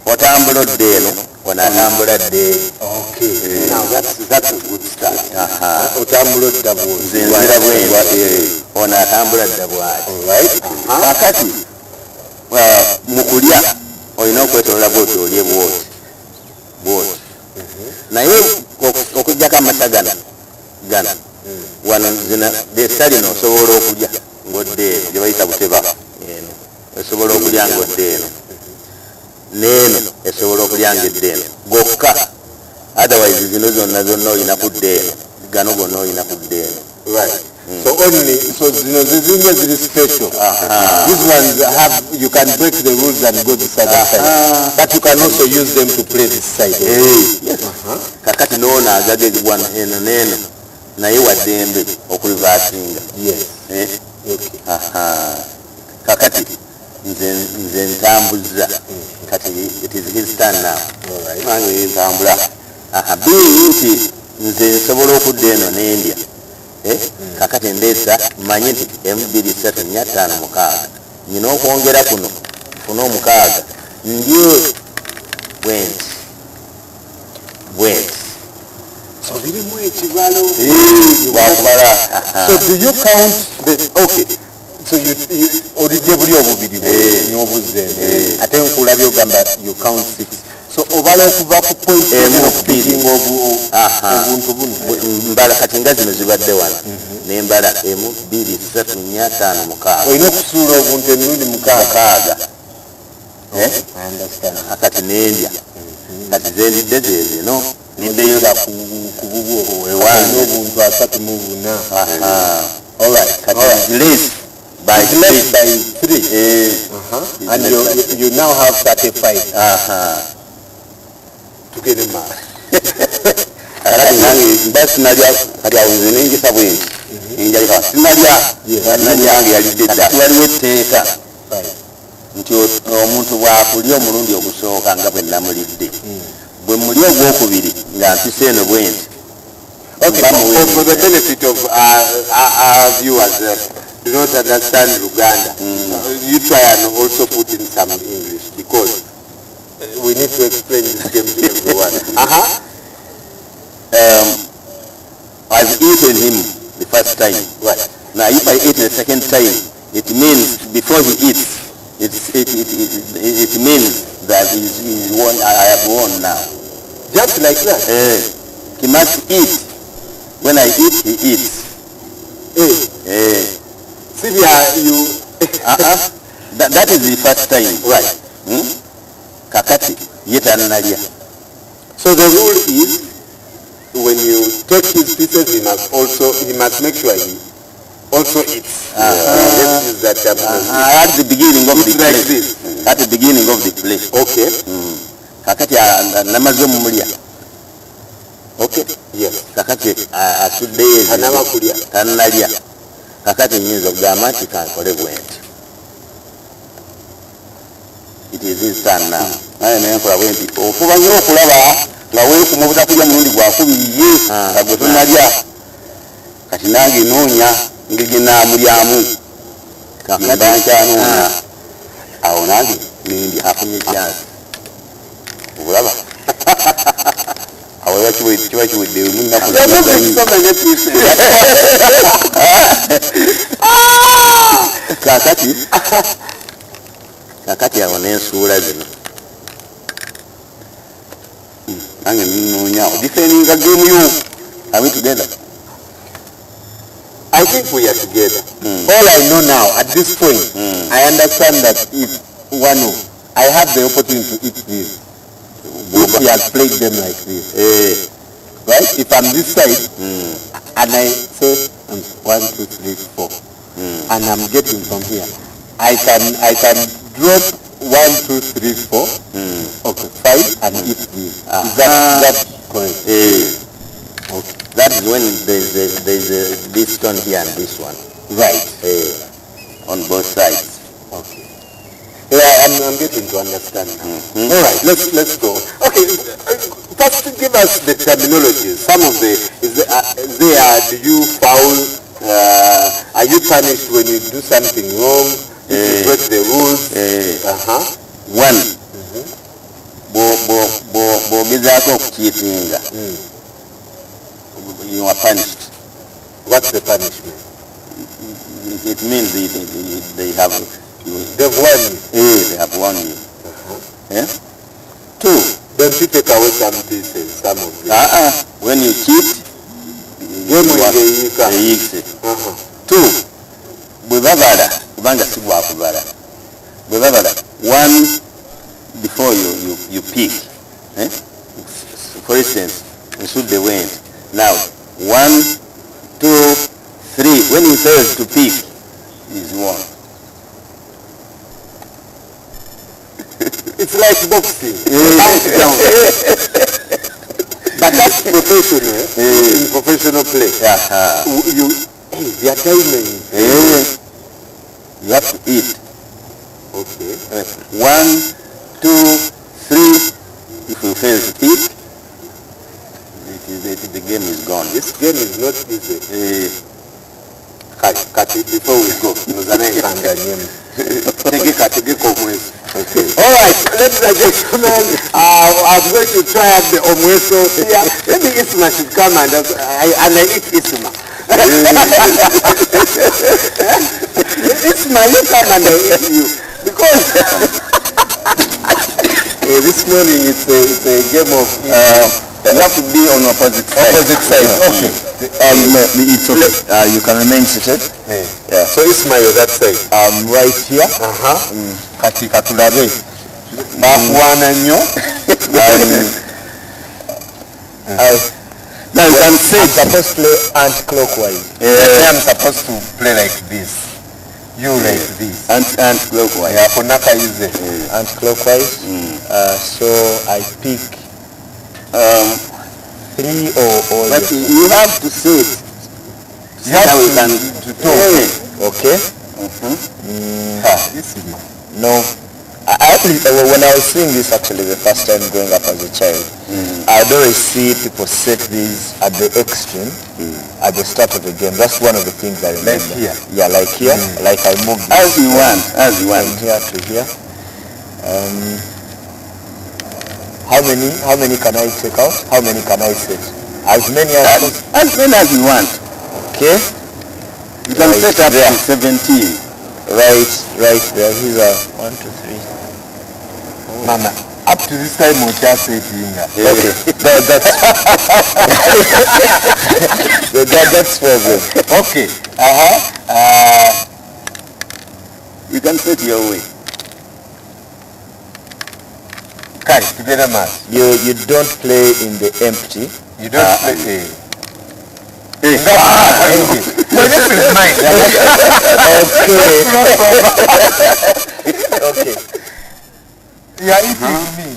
otambula odde eno onatambula dde that's a good start otambula odda nzenzira bwenti onatambula dda bwati kakati mu kulya olina okwetolola bwoti olye bwoti naye okujjako amata gana wano zina besalino osobola okulya ng'odde eno gye bayita buteba eno osobola okulya ng'odde eno neeno esobola okulya ng'edde eno gokka otherwise zino zonna olina kudde eno gano gonna olina kudde eno so zino zizinga ziri special these ones have you can break the rules and go this other side but you can also use them to play this side yes kakati noona agagezibwa eno neeno naye waddembe okulivaasinga yes kakati nze ntambuza kati it is his turn now mange ntambula bii nti nze nsobola okudda eno n'endya kakati ndeesa manye nti M235 nyina okwongera kuno funa 6 ndye bwenti so birimu ekibalo wakubala so do you count the okay so you olidde buli obubiri nyobuze ate nkulabye ogamba you count 6 so obala okuva ku point emu obuntu buno mbala kati nga zino zibadde wano nembala M2 3 4 5 6 olina okusuula obuntu emirundi 6 kati nendya kati zendidde zezino niddeyo ku bubwo ewange obuntu 34 alright kati list by 3 and you now have 35 tugere ma kati nange basi nalya kati awo nze nengisa bwenti enjalika sinalya nanyange yalidde dda waliwo etteeka nti omuntu bwakulya omulundi ogusooka nga bwe namulidde bwe muli ogwokubiri nga mpisa eno bwenti for the benefit of our viewers do not understand Uganda you try and also put in some English because we need to explain this game to everyone. I've eaten him the first time. Right. Now, if I eat the second time, it means before he eats, it means that he's won. I have won now. Just like that. He must eat. When I eat, he eats. Sylvia, you. That is the first time. Right. Kakati yetanalya. So the rule is when you take his pieces he must make sure he also eats. That at the beginning of the play. Like this. At the beginning of the play. Okay. Kakati namaze mumulya. Okay. Yes. Kakati asudde anama kulya. Tanalya. Kakati nyinza okugamba nti kankole bwenti. It is his turn now. Naye naye nkola bwenti okuba nnyo okulaba nga weekumubuza kulya mulundi gwakubiriye nga gwe tonalya kati nange noonya ngeri naamulyamu mba nkyanoonya awo nange nindi afunye ekyansi obulaba awo kiba kiwedde munaku kakati awo n'ensuula zino nange ninoonya defending game you are we together I think think we are together. All I know now, at this point, I understand that if I have the opportunity to eat this, if he has played them like this, right? If I'm this side, and I say 1, 2, 3, 4, and I'm getting from here, I can drop 1, 2, 3, 4, okay, 5, and eat this. Is that correct? Okay. That is when there's this one here and this one. Right. On both sides. Okay. Yeah, I'm getting to understand now. All right, let's go. Okay, first give us the terminology. Some of the do you foul? Are you punished when you do something wrong? If you break the rules? One. You are punished. What's the punishment? It means they have they've won you. They have won you. Yeah? 2. Don't you take away some pieces, some of them? When you cheat, you eat it. 2. One, before you pick. For instance, you shoot the wind. Now, 1, 2, 3. When you fail to pick, is 1. It's like boxing. But that's professional. In professional play. Their timing. You have to eat. Okay. 1, 2, 3. If you fail to pick, the game is gone. This game is not easy. Before we go, okay. All right, ladies and gentlemen, I'm going to try out the omweso here. Maybe Isma should come and I eat Isma. Isma, you come and I eat you. Because this morning it's a game of you have to be on opposite side. Okay. It's okay. You can remain seated. Yeah. So Isma, you're that side. I'm right here. Katika tulare. Bakuana nyo. Now you can say I'm supposed to play anti-clockwise. I'm supposed to play like this. You like this. Anti-clockwise. Yeah, Konaka is it. Anti-clockwise. So I pick 3 or but you have to say it. You have to talk. Okay. No. Actually, when I was seeing this actually the first time growing up as a child, I'd always see people set these at the extreme at the start of the game. That's one of the things I remember. Like here? Yeah, like here. Like I move as you want. From here to here. How many can I take out? How many can I set? As many as you want. Okay. You can set up to 17. Right there. These are 1, 2, 3. Mama, up to this time we'll just say okay. That's problem. Okay. You can set your way. Kai, together man. You don't play in the empty. You don't play. Well, this is mine. Okay. You are eating me.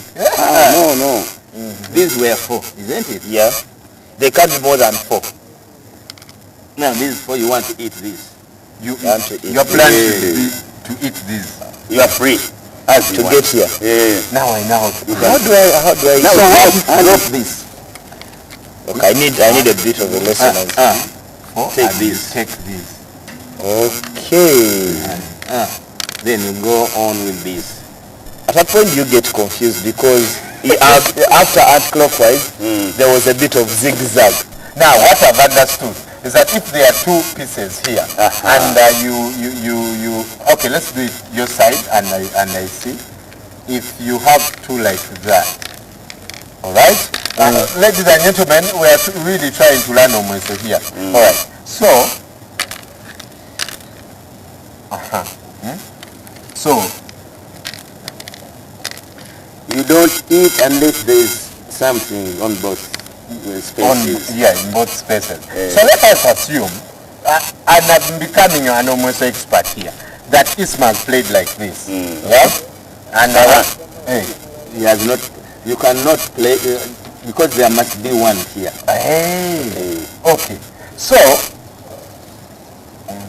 No. These were 4, isn't it? Yeah. They can't be more than 4. Now, this is 4. You want to eat this. You want to eat. Your plan to eat this. You are free. To get here. Yeah. Now I know. How do I? Now I drop this. Okay, I need a bit of a lesson. Take this. Okay. Then you go on with this. At that point you get confused because after anti-clockwise there was a bit of zigzag. Now what I've understood is that if there are 2 pieces here and you okay, let's do it your side and I see. If you have 2 like that, all right. Ladies and gentlemen, we are really trying to learn almost here. All right. So So you don't eat unless there is something on both spaces. In both spaces. So let us assume, and I'm becoming an almost expert here, that Ismail played like this. Yeah? And he has not, you cannot play, because there must be one here. Okay. So, 1, 2,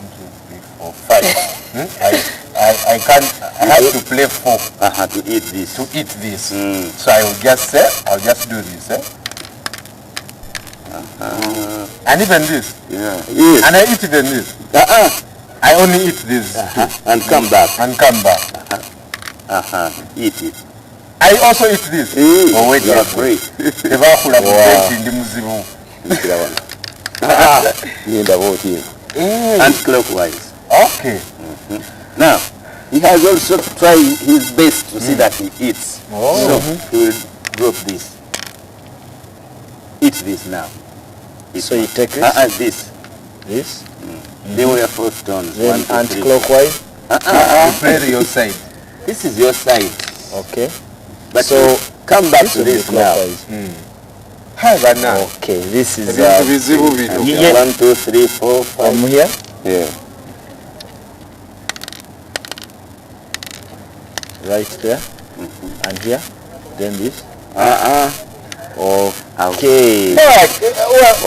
3, 4, 5. I have to play 4. To eat this. To eat this. So I will just say, I'll just do this. And even this. Yes. And I eat even this. I only eat this. And come back. And come back. Eat it. I also eat this. Oh wait, you are free. And clockwise. Okay. Now, he has also tried his best to see that he eats. So he will drop this. Eat this now. So you take it? This. This? They were 4 stones. Then anti-clockwise? You play your side. This is your side. Okay. But so come back to this now. Okay, this is 1, 2, 3, 4, 5. From here? Yeah. Right there. And here. Then this. Okay.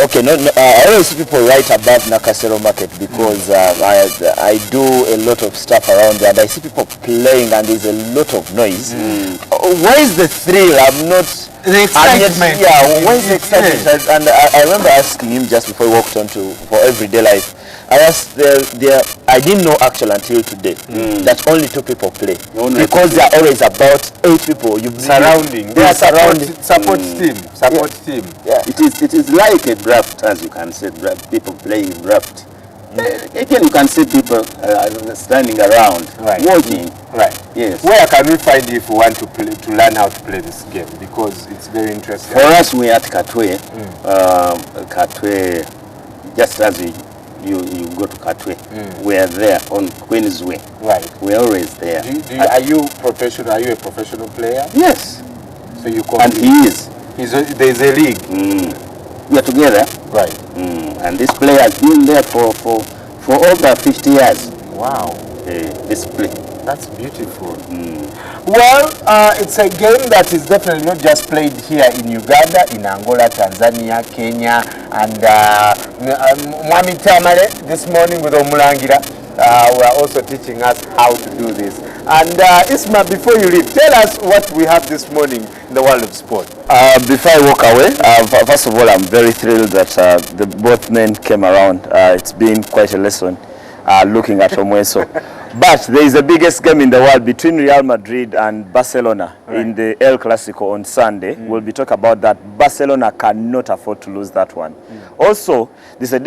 Okay. No. I always see people right above Nakasero Market because I do a lot of stuff around there, and I see people playing, and there's a lot of noise. Where is the thrill? I'm not. The excitement. Where is the excitement? And I remember asking him just before we walked on for everyday life. I asked I didn't know actually until today that only 2 people play because they are always about 8 people. Surrounding. They are surrounding. Support team. Support team. Yeah. It is like a draft, as you can say, people playing draft. Again, you can see people standing around, watching. Right. Yes. Where can we find if we want to learn how to play this game? Because it's very interesting. For us, we are at Katwe. Katwe, just as you go to Katwe, we are there on Queen's Way. Right. We are always there. Are you professional? Are you a professional player? Yes. So you compete. And he is. There's a league. We are together. Right. And this player has been there for over 50 years. Wow. This play. That's beautiful. Well, it's a game that is definitely not just played here in Uganda, in Angola, Tanzania, Kenya, and Mwami Tamale this morning with Omulangira were also teaching us how to do this. And Isma, before you leave, tell us what we have this morning in the world of sport. Before I walk away, first of all, I'm very thrilled that the both men came around. It's been quite a lesson looking at Omweso. But there is the biggest game in the world between Real Madrid and Barcelona in the El Clasico on Sunday. We'll be talking about that. Barcelona cannot afford to lose that one. Also, there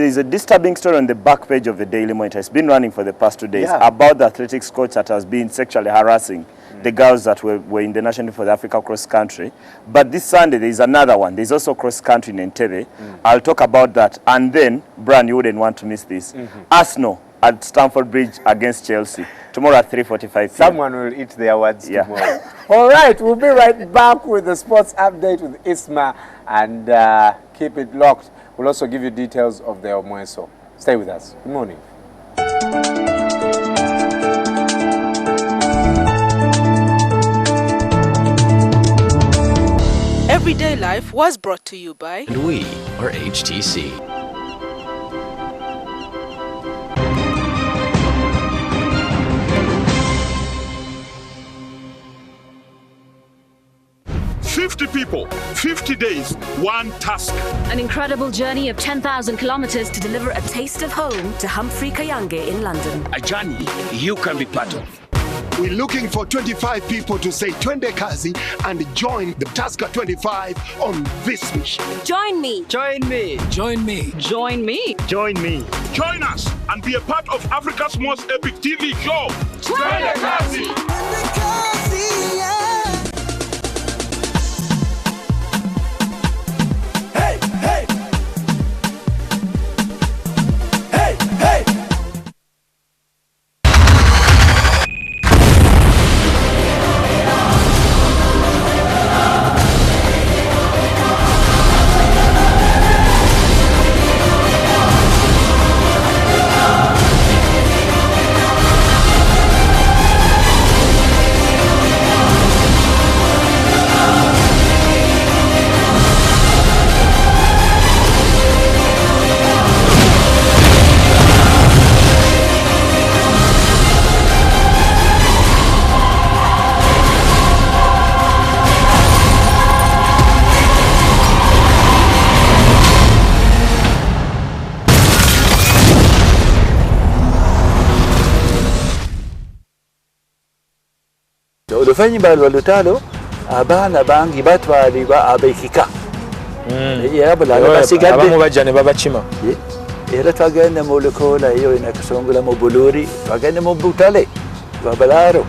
is a disturbing story on the back page of the Daily Monitor. It's been running for the past 2 days about the athletics coach that has been sexually harassing the girls that were in the national team for the Africa cross country. But this Sunday, there is another one. There's also cross country in NTV. I'll talk about that. And then, Bran, you wouldn't want to miss this. Arsenal at Stamford Bridge against Chelsea tomorrow at 3:45 p.m. Someone will eat their words tomorrow. All right, we'll be right back with the sports update with Isma, and keep it locked. We'll also give you details of the Omweso. Stay with us. Good morning. Everyday Life was brought to you by... And we are HTC. People, 50 days, one task. An incredible journey of 10,000 kilometers to deliver a taste of home to Humphrey Kayange in London. A journey you can be part of. We're looking for 25 people to say Twende Kazi and join the Tasker 25 on this mission. Join me. Join me. Join me. Join me. Join me. Join us and be a part of Africa's most epic TV show. Twende Kazi. oluvannyuma lwa lutalo abaana bangi batwalibwa abekika era bulala basigadde abamu bajja ne babakima era twagende mu Lukola eyo inakasongola mu Buluri twagende mu Butale babalaaro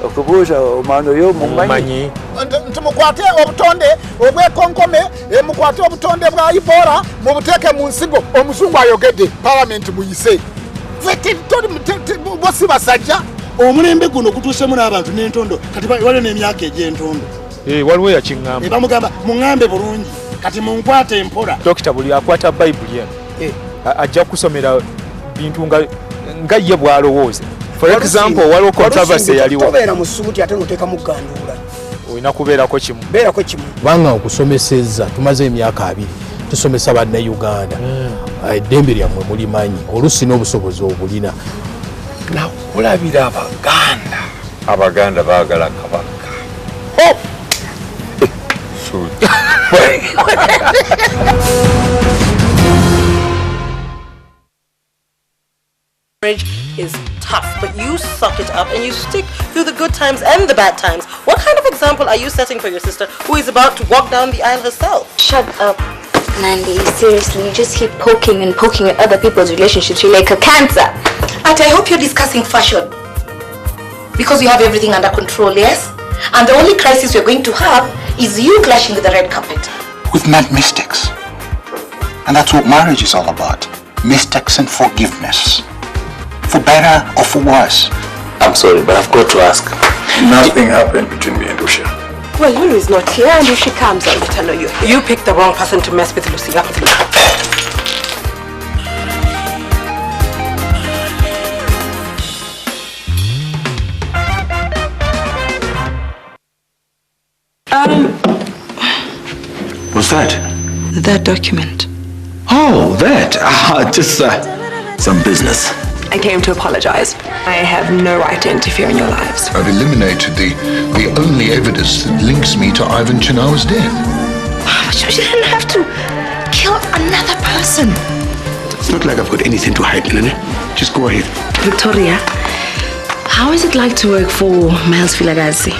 okubuuza omwana oyo mumanyi nti mukwate obutonde obwekonkome mukwate obutonde bwa Ebola mubuteeke mu nsigo omuzungu ayogedde palamenti muyise bosi basajja omulembe guno gutuusemu n'abantu n'entondo kati waliwo n'emyaka egy'entondo waliwo yakiŋŋamba bamugamba muŋŋambe bulungi kati munkwate empola dokita buli akwata bayibuli eno ajja kusomera bintu nga ye bw'alowooza. For example, waliwo controversy yaliwo tobeera mu ssuuti ate n'oteeka mu gganduula olina kubeerako kimu kubanga okusomesezza tumaze emyaka 2 tusomesa bannayuganda eddembe lyammwe mulimanyi oluusi n'obusobozi obulina nakulabira abaganda baagala kabaka Marriage is tough, but you suck it up and you stick through the good times and the bad times. What kind of example are you setting for your sister who is about to walk down the aisle herself? Shut up, Nandi. Seriously, you just keep poking and poking at other people's relationships. You're like a cancer. Ate, I hope you're discussing fashion. Because you have everything under control, yes? And the only crisis we're going to have is you clashing with the red carpet. We've met mystics. And that's what marriage is all about. Mistakes and forgiveness. For better or for worse. I'm sorry, but I've got to ask. Nothing happened between me and Lucia. Well, Lulu is not here, and if she comes, I'll let her know you're here. You picked the wrong person to mess with, Lucy. What's that? That document. Oh, that. Just some business. I came to apologize. I have no right to interfere in your lives. I've eliminated the only evidence that links me to Ivan Chinawa's death. But you didn't have to kill another person. It's not like I've got anything to hide, Nene. Just go ahead. Victoria, how is it like to work for Miles Filagazi?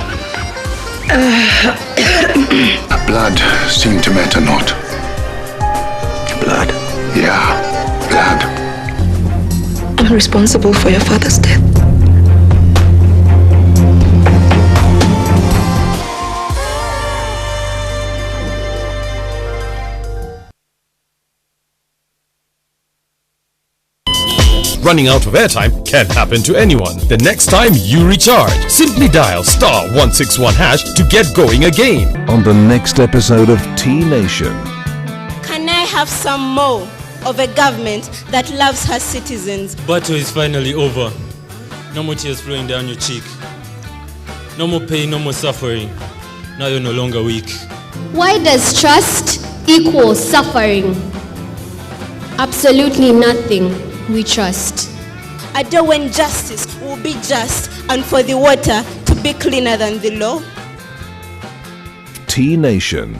Blood seemed to matter not. Blood? Yeah, blood. I'm responsible for your father's death. Running out of airtime can happen to anyone. The next time you recharge, simply dial *161# to get going again. On the next episode of T-Nation. Can I have some more of a government that loves her citizens? Battle is finally over. No more tears flowing down your cheek. No more pain, no more suffering. Now you're no longer weak. Why does trust equal suffering? Absolutely nothing. We trust. A day when justice will be just and for the water to be cleaner than the law. T-Nation.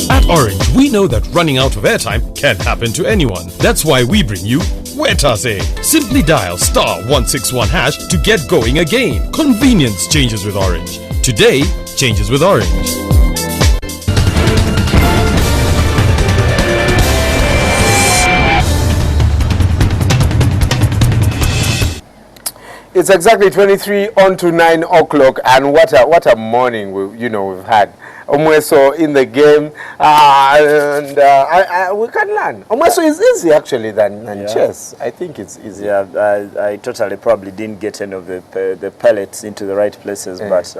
At Orange, we know that running out of airtime can happen to anyone. That's why we bring you Wetase. Simply dial *161# to get going again. Convenience changes with Orange. Today changes with Orange. It's exactly 23 on to 9 o'clock, and what a morning we've had. Omweso in the game, and we can learn. Omweso is easy actually than chess. I think it's easy. Yeah, I totally probably didn't get any of the pellets into the right places, but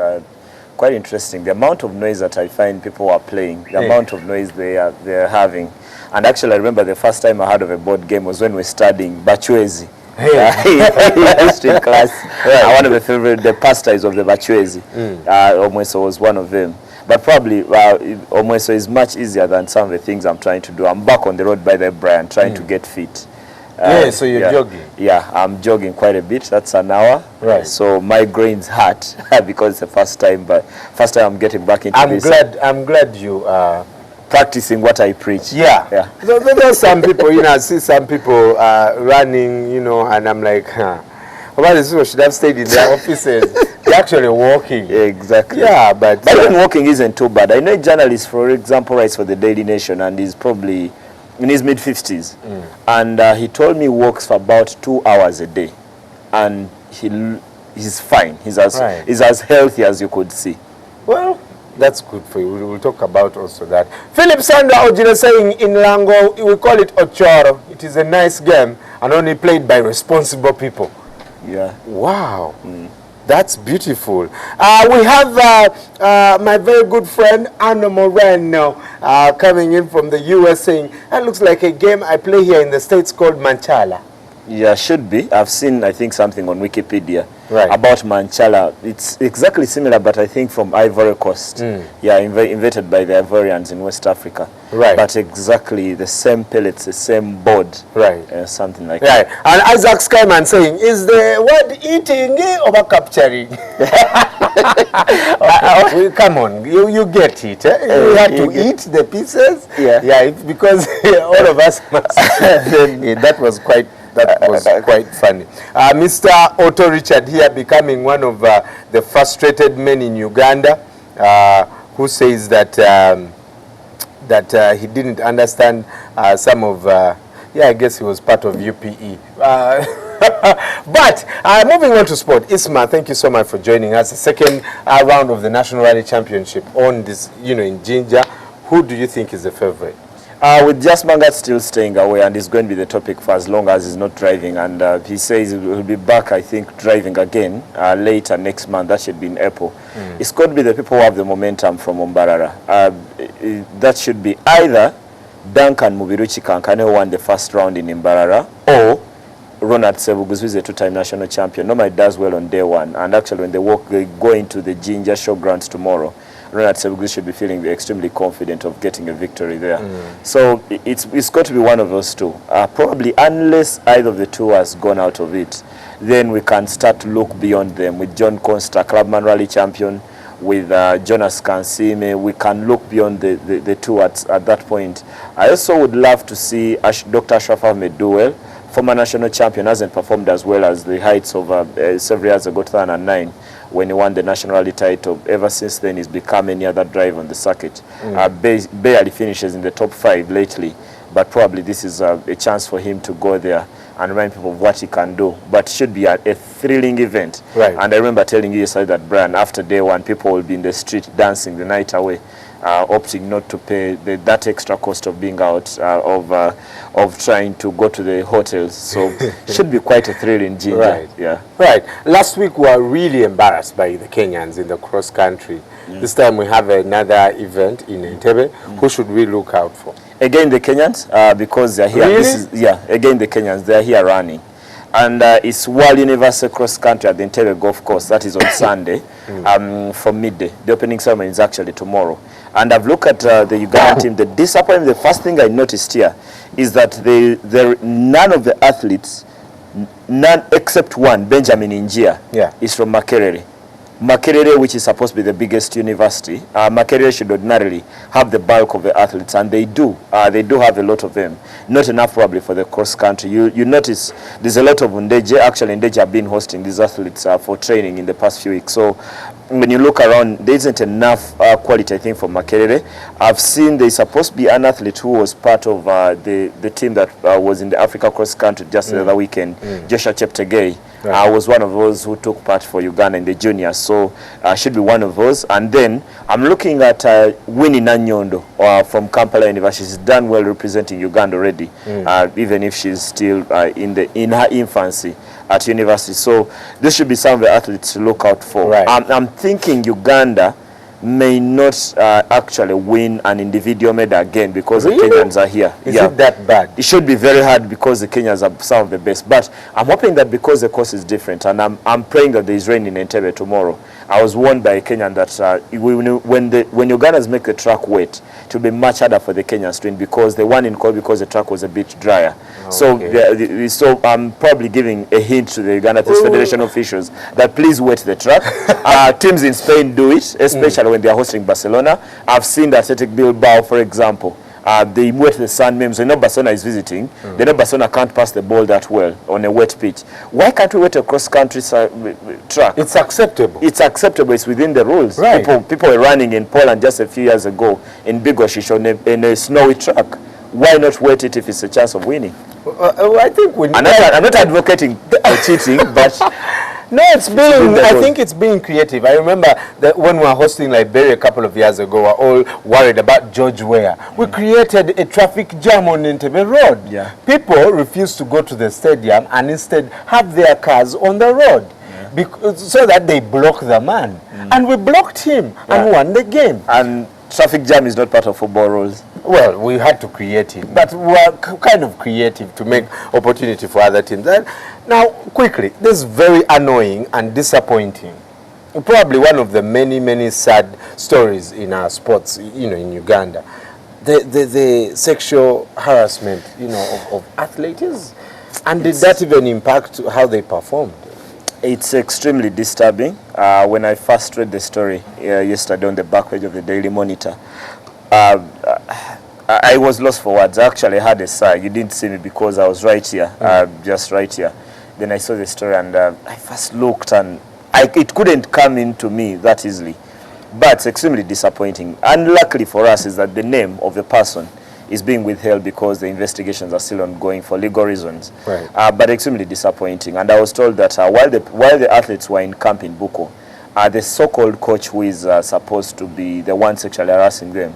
quite interesting. The amount of noise that I find people are playing, the amount of noise they're having. And actually I remember the first time I heard of a board game was when we were studying Bachwezi. History class. One of the pastimes of the Bachwezi. Omweso was one of them. But probably Omweso is much easier than some of the things I'm trying to do. I'm back on the road, by the way, Brian, trying to get fit. So you're jogging? Yeah, I'm jogging quite a bit. That's an hour. Right. So my brain's hurt because it's the first time, but first time I'm getting back into this. I'm glad practicing what I preach. Yeah. So there's some people, I see some people running, and I'm like, well, these people should have stayed in their offices. They're actually walking. Exactly. Yeah, but even walking isn't too bad. I know a journalist, for example, writes for the Daily Nation, and he's probably in his mid-50s. And he told me he walks for about 2 hours a day. And he's fine. He's as healthy as you could see. Well, that's good for you. We'll talk about also that. Philip Sandra Ojina saying in Lango, we call it Ochoro. It is a nice game and only played by responsible people. Yeah. Wow. That's beautiful. We have my very good friend Anna Moreno coming in from the US saying, that looks like a game I play here in the States called Manchala. Yeah, should be. I've seen, I think, something on Wikipedia about Manchala. It's exactly similar, but I think from Ivory Coast. Yeah, invented by the Ivorians in West Africa. Right. But exactly the same pellets, the same board. Right. Something like that. Right. And Isaac Skyman saying, is the word eating over capturing? Come on, you get it. You have to eat the pieces. Yeah, because all of us must. That was quite funny. Mr. Otto Richard here becoming one of the frustrated men in Uganda who says that he didn't understand some of, I guess he was part of UPE. But moving on to sport, Isma, thank you so much for joining us. The second round of the National Rally Championship on this, in Jinja. Who do you think is the favorite? With Jas Mangat still staying away, and he's going to be the topic for as long as he's not driving, and he says he'll be back, I think, driving again later next month. That should be in April. It's going to be the people who have the momentum from Ombarara. That should be either Duncan Mubiruchi Kankane, who won the first round in Mbarara, or Ronald Sebuguzi, who is a two-time national champion. Normally does well on day one, and actually when they go into the Jinja showgrounds tomorrow, Ronald Sebuguzi should be feeling extremely confident of getting a victory there. So it's got to be one of those two. Probably unless either of the two has gone out of it, then we can start to look beyond them. With John Consta, Clubman Rally champion, with Jonas Kansime, we can look beyond the two at that point. I also would love to see Dr. Ashraf Ahmed do well. Former national champion, hasn't performed as well as the heights of several years ago, 2009, when he won the national rally title. Ever since then, he's become any other driver on the circuit. Barely finishes in the top 5 lately, but probably this is a chance for him to go there and remind people of what he can do. But it should be a thrilling event. Right. And I remember telling you yesterday that, Brian, after day one, people will be in the street dancing the night away, opting not to pay that extra cost of being out, of trying to go to the hotels. So it should be quite a thrilling Jinja. Right. Yeah. Right. Last week we were really embarrassed by the Kenyans in the cross country. This time we have another event in Entebbe. Who should we look out for? Again, the Kenyans, because they're here. Really? Again, the Kenyans, they're here running. And it's World Universal Cross Country at the Entebbe Golf Course. That is on Sunday from midday. The opening ceremony is actually tomorrow. And I've looked at the Ugandan team. The first thing I noticed here is that none of the athletes, none except one, Benjamin Injia, is from Makerere. Makerere, which is supposed to be the biggest university, Makerere should ordinarily have the bulk of the athletes, and they do. They do have a lot of them. Not enough probably for the cross country. You notice there's a lot of Undeje. Actually, Undeje have been hosting these athletes for training in the past few weeks. So when you look around, there isn't enough quality, I think, for Makerere. I've seen there's supposed to be an athlete who was part of the team that was in the Africa cross country just the other weekend, Joshua Cheptegei. I was one of those who took part for Uganda in the juniors, so should be one of those. And then I'm looking at Winnie Nanyondo from Kampala University. She's done well representing Uganda already, even if she's still in her infancy at university. So this should be some of the athletes to look out for. Right. I'm thinking Uganda may not actually win an individual medal again because the Kenyans are here. Is it that bad? It should be very hard because the Kenyans are some of the best. But I'm hoping that because the course is different, and I'm praying that there is rain in Entebbe tomorrow. I was warned by a Kenyan that when Ugandans make the track wet, it will be much harder for the Kenyans to win because they won in Kobe because the track was a bit drier. Okay. So I'm probably giving a hint to the Uganda Federation officials that please wet the track. Teams in Spain do it, especially especially when they are hosting Barcelona. I've seen the Athletic Bilbao, for example. They wet the sun memes. They know Barcelona is visiting. They know Barcelona can't pass the ball that well on a wet pitch. Why can't we wet a cross-country track? It's acceptable. It's acceptable. It's within the rules. Right. People were running in Poland just a few years ago in Bigoshish on a snowy track. Why not wet it if it's a chance of winning? I think we. I'm not advocating cheating, but. No, I think it's being creative. I remember that when we were hosting Liberia a couple of years ago, we were all worried about George Weah. We created a traffic jam on NTV Road. Yeah. People refused to go to the stadium and instead have their cars on the road. So that they block the man. And we blocked him and won the game. And traffic jam is not part of football rules. Well, we had to create it, but we were kind of creative to make opportunity for other teams. And now, quickly, this is very annoying and disappointing. Probably one of the many, many sad stories in our sports, in Uganda. The sexual harassment, of athletes. And did that even impact how they performed? It's extremely disturbing. When I first read the story yesterday on the back page of the Daily Monitor, I was lost for words. I actually had a sigh. You didn't see me because I was right here, just right here. Then I saw the story and I first looked and it couldn't come into me that easily. But it's extremely disappointing. And luckily for us is that the name of the person is being withheld because the investigations are still ongoing for legal reasons. Right. But extremely disappointing. And I was told that while the athletes were in camp in Buko, the so-called coach who is supposed to be the one sexually harassing them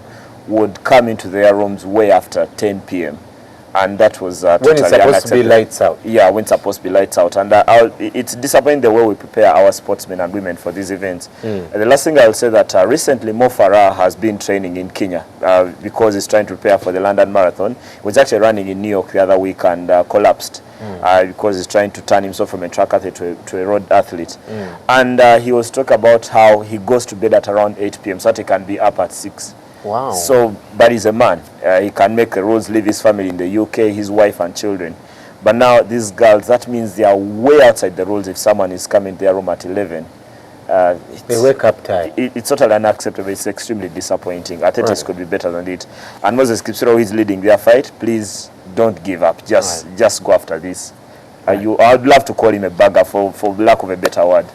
would come into their rooms way after 10 p.m. And that was totally when it's supposed to be lights out. Yeah, when it's supposed to be lights out. And it's disappointing the way we prepare our sportsmen and women for these events. The last thing I'll say that recently Mo Farah has been training in Kenya because he's trying to prepare for the London Marathon. He was actually running in New York the other week and collapsed because he's trying to turn himself from a track athlete to a road athlete. And he was talking about how he goes to bed at around 8 p.m. so that he can be up at 6. Wow. So, but he's a man. He can make the rules, leave his family in the UK, his wife and children. But now these girls, that means they are way outside the rules if someone is coming to their room at 11. They wake up tired. It's totally unacceptable. It's extremely disappointing. Athletics could be better than it. And Moses Kipsiro, who is leading their fight, please don't give up. Just go after this. I'd love to call him a bagger for lack of a better word.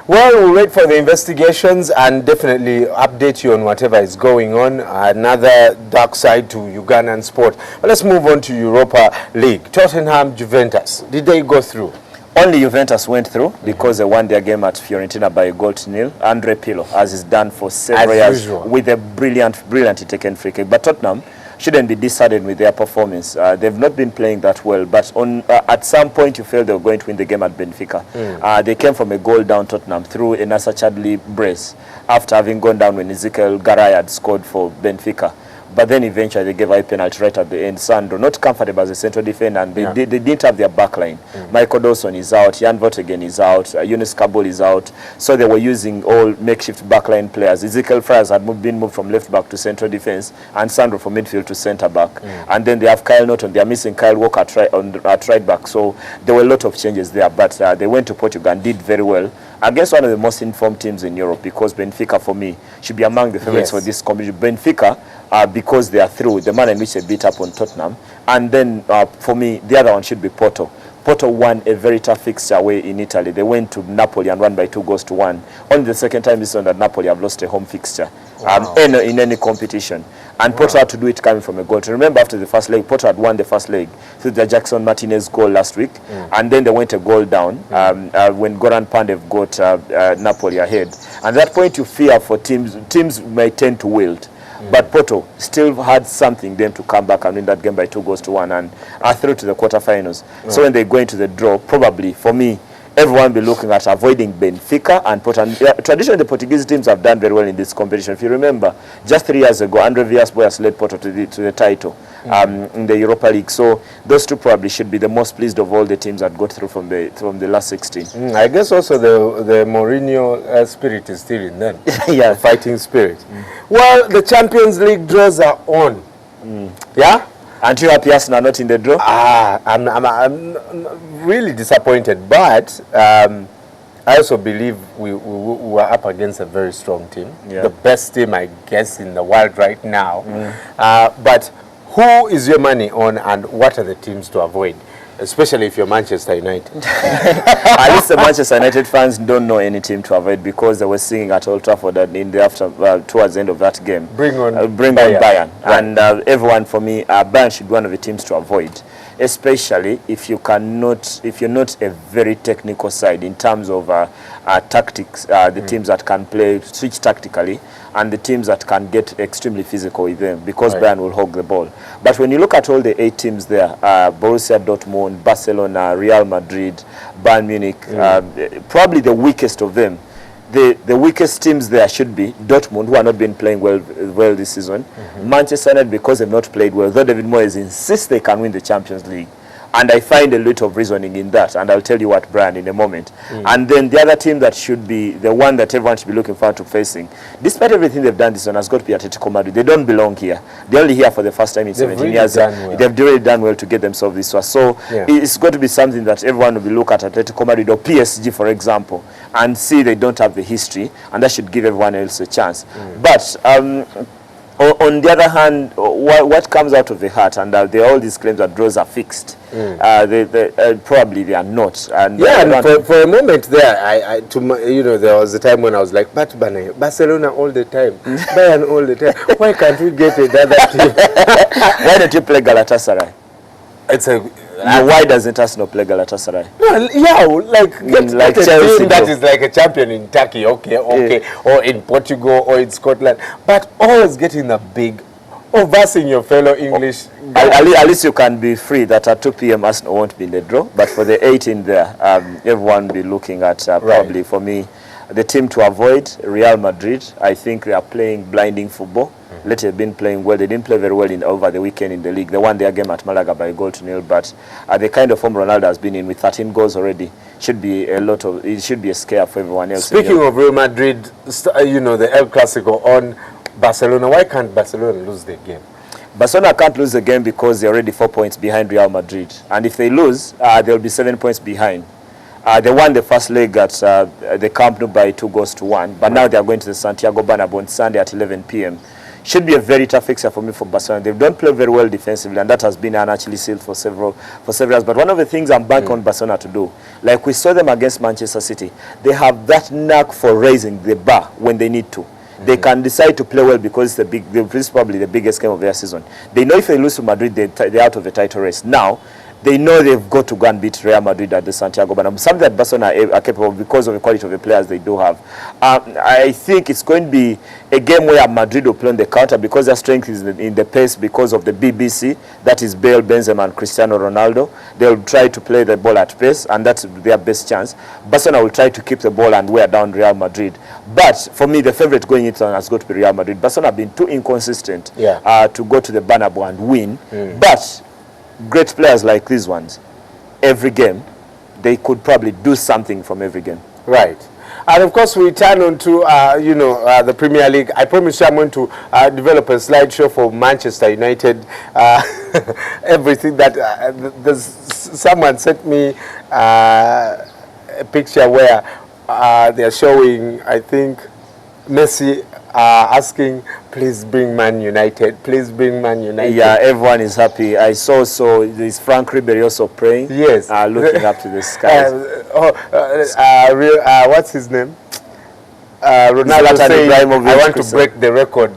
Well, we'll wait for the investigations and definitely update you on whatever is going on. Another dark side to Ugandan sport. But let's move on to Europa League. Tottenham, Juventus. Did they go through? Only Juventus went through because they won their game at Fiorentina by a goal to nil. Andre Pirlo, as is done for several years, with a brilliantly taken free kick. But Tottenham shouldn't be disheartened with their performance. They've not been playing that well, but at some point you felt they were going to win the game at Benfica. They came from a goal down Tottenham through a Nacer Chadli brace after having gone down when Ezekiel Garay had scored for Benfica. But then eventually they gave a penalty right at the end. Sandro, not comfortable as a central defender, and they didn't have their back line. Michael Dawson is out, Jan Vortegen is out, Yunus Kabul is out. So they were using all makeshift backline players. Ezekiel Friars had been moved from left back to central defense, and Sandro from midfield to centre back. And then they have Kyle Norton. They are missing Kyle Walker at right back. So there were a lot of changes there. But they went to Portugal and did very well against one of the most informed teams in Europe, because Benfica, for me, should be among the favourites for this competition. Benfica, because they are through, the manner in which they beat up on Tottenham. And then, for me, the other one should be Porto. Porto won a very tough fixture away in Italy. They went to Napoli and won by 2-1. Only the second time this season that Napoli have lost a home fixture in any competition. And Porto had to do it coming from a goal. To remember, after the first leg, Porto had won the first leg through the Jackson Martinez goal last week. And then they went a goal down when Goran Pandev got Napoli ahead. And at that point, you fear for teams may tend to wilt. But Porto still had something then to come back and win that game by 2-1 and are through to the quarterfinals. So when they go into the draw, probably, for me, everyone will be looking at avoiding Benfica and Porto. And, traditionally, the Portuguese teams have done very well in this competition. If you remember, just 3 years ago, Andre Villas-Boas led Porto to the title in the Europa League. So those two probably should be the most pleased of all the teams that got through from the last 16. I guess also the Mourinho spirit is still in them. Yeah, fighting spirit. Well, the Champions League draws are on. Yeah. Aren't you happy Arsenal are not in the draw? I'm really disappointed, but I also believe we were up against a very strong team, the best team, I guess, in the world right now. But who is your money on, and what are the teams to avoid, especially if you're Manchester United? At least the Manchester United fans don't know any team to avoid, because they were singing at Old Trafford in the towards the end of that game. Bring on Bayern. And everyone, for me, Bayern should be one of the teams to avoid, especially if you're not a very technical side in terms of tactics, the teams that can switch tactically, and the teams that can get extremely physical with them, because Bayern will hog the ball. But when you look at all the 8 teams there, Borussia Dortmund, Barcelona, Real Madrid, Bayern Munich, probably the weakest of them, the weakest teams there should be Dortmund, who are not been playing well this season, Manchester United, because they've not played well, though David Moyes insists they can win the Champions League. And I find a lot of reasoning in that, and I'll tell you what, Brian, in a moment. And then the other team that should be the one that everyone should be looking forward to facing, despite everything they've done this one, has got to be Atletico Madrid. They don't belong here. They're only here for the first time in 17 years. They've really done well to get themselves this one. So it's got to be something that everyone will be look at Atletico Madrid or PSG, for example, and see they don't have the history, and that should give everyone else a chance. But on the other hand, what comes out of the heart, and there are all these claims that draws are fixed. Probably they are not. And for a moment there, there was a time when I was like, but Barcelona all the time, Bayern all the time. Why can't we get another team? Why don't you play Galatasaray? Why doesn't Arsenal play Galatasaray? No, like Chelsea, that is like a champion in Turkey, or in Portugal, or in Scotland, but always getting the big, versing your fellow English. At least you can be free that at 2 p.m. Arsenal won't be in the draw, but for the 18 there, everyone will be looking at probably, for me, the team to avoid, Real Madrid. I think they are playing blinding football. Let have been playing well. They didn't play very well over the weekend in the league. They won their game at Malaga by 1-0, but the kind of form Ronaldo has been in with 13 goals already should be it should be a scare for everyone else. Speaking of Real Madrid, the El Clasico on Barcelona, why can't Barcelona lose the game? Barcelona can't lose the game because they're already 4 points behind Real Madrid, and if they lose, they'll be 7 points behind. They won the first leg at the Camp Nou by 2-1, but now they are going to the Santiago Bernabeu on Sunday at 11 p.m. Should be a very tough fixture for me for Barcelona. They don't play very well defensively, and that has been an actually sealed for several years. But one of the things I'm banking on Barcelona to do, like we saw them against Manchester City, they have that knack for raising the bar when they need to. They can decide to play well because this is probably the biggest game of their season. They know if they lose to Madrid, they're out of the title race. Now, they know they've got to go and beat Real Madrid at the Santiago Bernabeu, something that Barcelona are capable of because of the quality of the players they do have. I think it's going to be a game where Madrid will play on the counter because their strength is in the pace because of the BBC, that is Bale, Benzema and Cristiano Ronaldo. They'll try to play the ball at pace, and that's their best chance. Barcelona will try to keep the ball and wear down Real Madrid. But for me, the favorite going into has got to be Real Madrid. Barcelona have been too inconsistent to go to the Bernabeu and win. But great players like these ones, every game, they could probably do something from every game. Right. And of course, we turn on to, the Premier League. I promise you I'm going to develop a slideshow for Manchester United. Everything that, someone sent me a picture where they're showing, I think, Messi asking, please bring Man United, please bring Man United. Yeah, everyone is happy. I saw, is Frank Ribery also praying? Yes. Looking up to the skies. What's his name? Ronaldo saying, I want to break the record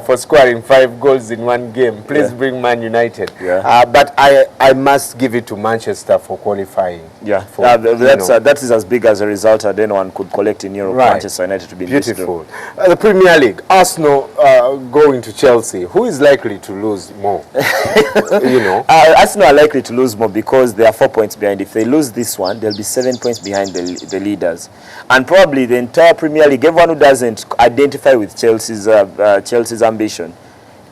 for scoring 5 goals in one game. Please bring Man United. But I must give it to Manchester for qualifying. Yeah, that is as big as a result that anyone could collect in Europe. Right. Manchester United to be beautiful. The Premier League, Arsenal going to Chelsea. Who is likely to lose more? Arsenal are likely to lose more because they are 4 points behind. If they lose this one, they'll be 7 points behind the leaders. And probably the entire Premier League, everyone who doesn't identify with Chelsea's ambition,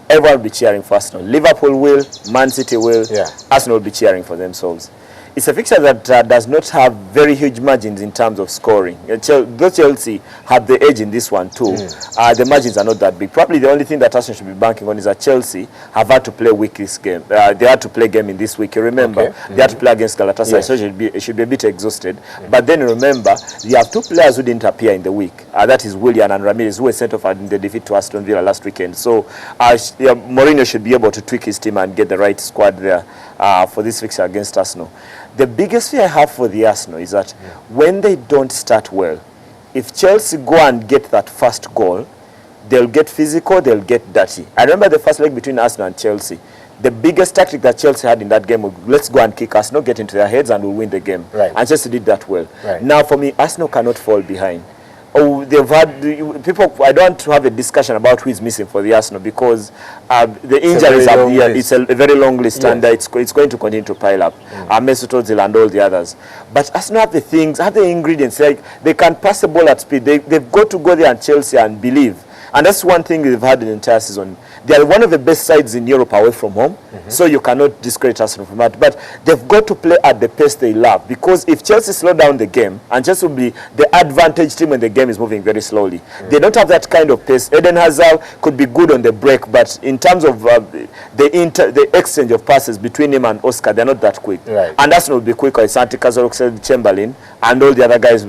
everyone will be cheering for Arsenal. Liverpool will, Man City will, Arsenal will be cheering for themselves. it's a fixture that does not have very huge margins in terms of scoring. Though Chelsea have the edge in this one too, the margins are not that big. Probably the only thing that Arsenal should be banking on is that Chelsea have had to play week this game. They had to play game in this week. You remember, they had to play against Galatasaray, yes. So it should be a bit exhausted. But then remember, you have two players who didn't appear in the week. That is Willian and Ramirez, who were sent off in the defeat to Aston Villa last weekend. So Mourinho should be able to tweak his team and get the right squad there for this fixture against Arsenal. The biggest fear I have for the Arsenal is that when they don't start well, if Chelsea go and get that first goal, they'll get physical, they'll get dirty. I remember the first leg between Arsenal and Chelsea. The biggest tactic that Chelsea had in that game was, let's go and kick Arsenal, get into their heads, and we'll win the game. Right. And Chelsea did that well. Right. Now, for me, Arsenal cannot fall behind. Oh, they've had people. I don't want to have a discussion about who is missing for the Arsenal because the injuries are here. It's a very long list, yes. And it's going to continue to pile up. Mesut Ozil and all the others. But Arsenal have the things, have the ingredients. Like they can pass the ball at speed. They've got to go there and Chelsea and believe. And that's one thing they've had in the entire season. They are one of the best sides in Europe away from home, so you cannot discredit Arsenal from that. But they've got to play at the pace they love, because if Chelsea slow down the game, and Chelsea will be the advantage team when the game is moving very slowly. They don't have that kind of pace. Eden Hazard could be good on the break, but in terms of the exchange of passes between him and Oscar, they're not that quick. Right. And Arsenal will be quicker. It's Santi Cazorla, Chamberlain, and all the other guys,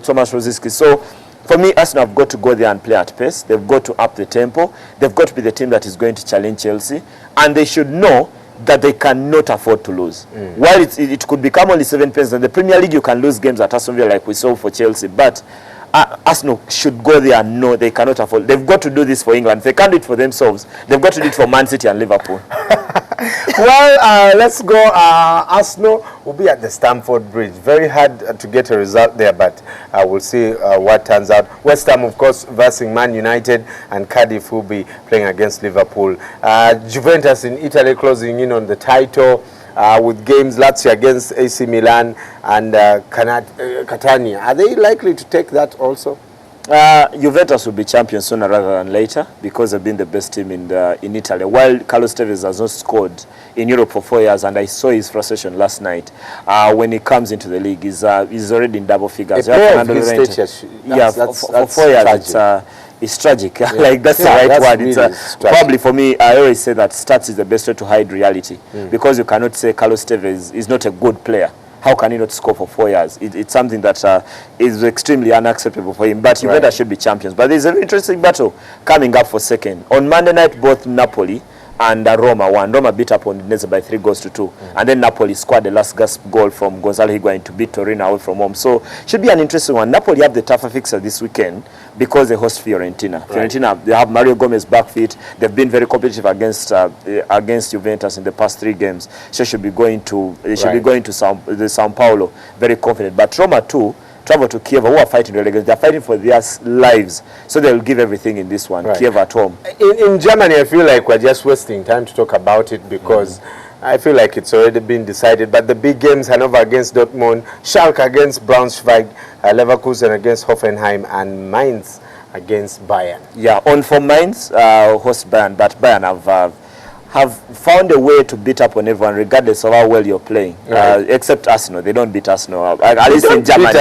Thomas Rosicky. So for me, Arsenal have got to go there and play at pace. They've got to up the tempo. They've got to be the team that is going to challenge Chelsea. And they should know that they cannot afford to lose. While it could become only 7 points, in the Premier League you can lose games at Aston Villa like we saw for Chelsea. But Arsenal should go there and know they cannot afford. They've got to do this for England. If they can't do it for themselves, they've got to do it for Man City and Liverpool. Well, let's go. Arsenal will be at the Stamford Bridge. Very hard to get a result there, but we'll see what turns out. West Ham, of course, versus Man United, and Cardiff will be playing against Liverpool. Juventus in Italy closing in on the title with games Lazio against AC Milan and Catania. Are they likely to take that also? Juventus will be champions sooner rather than later because they've been the best team in Italy. While Carlos Tevez has not scored in Europe for 4 years, and I saw his frustration last night, when he comes into the league, he's already in double figures. For 4 years, it's tragic. Yeah. Like that's the right word. Really probably for me, I always say that stats is the best way to hide reality, because you cannot say Carlos Tevez is not a good player. How can he not score for 4 years? It's something that is extremely unacceptable for him. But Juventus should be champions. But there's an interesting battle coming up for second. On Monday night, both Napoli and Roma won. Roma beat up on Udinese by 3-2. And then Napoli scored the last gasp goal from Gonzalo Higuain to beat Torino away from home. So should be an interesting one. Napoli have the tougher fixture this weekend because they host Fiorentina. Fiorentina, they have Mario Gomez back fit. They've been very competitive against Juventus in the past 3 games. So should be going to Sao Paulo very confident. But Roma too travel to Kiev, who are fighting relegation. They're fighting for their lives, so they'll give everything in this one. Kiev at home. In Germany, I feel like we're just wasting time to talk about it because I feel like it's already been decided. But the big games: Hannover against Dortmund, Schalke against Braunschweig, Leverkusen against Hoffenheim, and Mainz against Bayern. Yeah, on for Mainz, host Bayern, but Bayern have found a way to beat up on everyone regardless of how well you're playing, except Arsenal. They don't beat Arsenal, at least in Germany.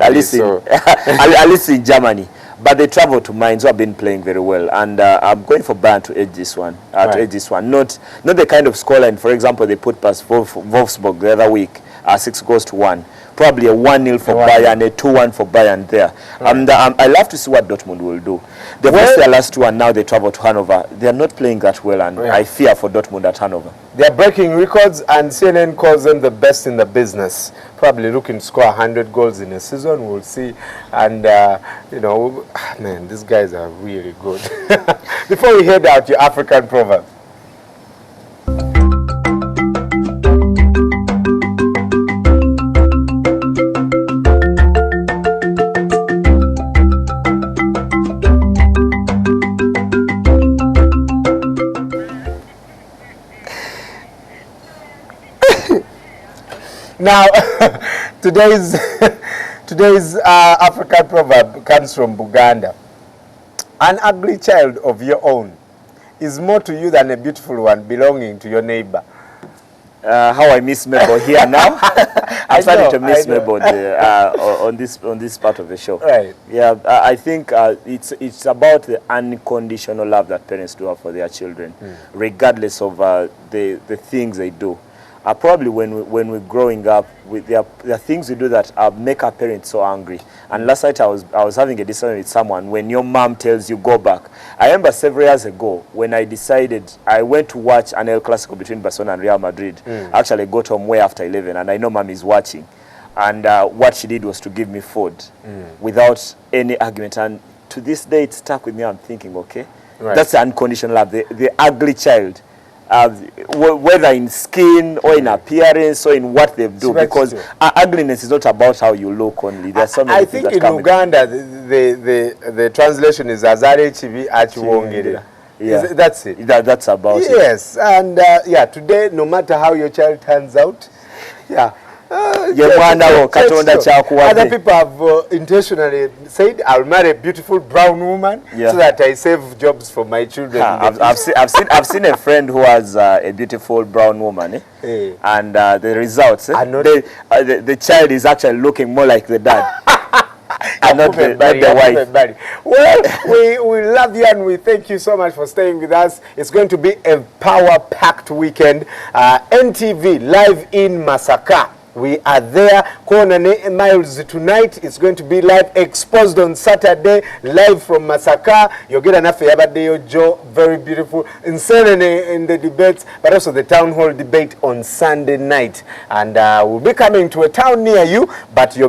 At least in Germany. But they travel to Mainz, who have been playing very well, and I'm going for Bayern to edge this one. Not the kind of scoreline, for example, they put past Wolfsburg the other week, 6-1. Probably a 1-0 for Bayern, a 2-1 for Bayern there. And I love to see what Dortmund will do. They've lost their last 2 and now they travel to Hanover. They are not playing that well, and I fear for Dortmund at Hanover. They are breaking records, and CNN calls them the best in the business. Probably looking to score 100 goals in a season. We'll see. And, man, these guys are really good. Before we head out, your African proverb. Now, today's African proverb comes from Buganda. An ugly child of your own is more to you than a beautiful one belonging to your neighbor. how I miss Mabel here now. I'm starting to miss Mabel on this part of the show. Right. Yeah, I think it's about the unconditional love that parents do have for their children, regardless of the things they do. Probably when we're growing up, there are things we do that make our parents so angry. And last night I was having a discussion with someone. When your mom tells you go back, I remember several years ago when I decided I went to watch an El Clasico between Barcelona and Real Madrid. Actually, I got home way after 11, and I know mom is watching. And what she did was to give me food without any argument. And to this day, it stuck with me. I'm thinking, okay, that's the unconditional love. The ugly child. Whether in skin or in appearance or in what they do, because ugliness is not about how you look only. There's so many things that come. I think in Uganda the translation is Azare Chibi Achiwongerera. Yeah, that's it. That's about it. Yes, and today, no matter how your child turns out, other people have intentionally said, I'll marry a beautiful brown woman so that I save jobs for my children. I've seen a friend who has a beautiful brown woman, and the results, the child is actually looking more like the dad. And not the wife. Well, we love you and we thank you so much for staying with us. It's going to be a power-packed weekend. NTV live in Masaka. We are there. Kona Miles tonight. It's going to be live. Exposed on Saturday, live from Masaka. You'll get enough Yabadeyo Joe, very beautiful. Insane in the debates, but also the town hall debate on Sunday night. And we'll be coming to a town near you, but your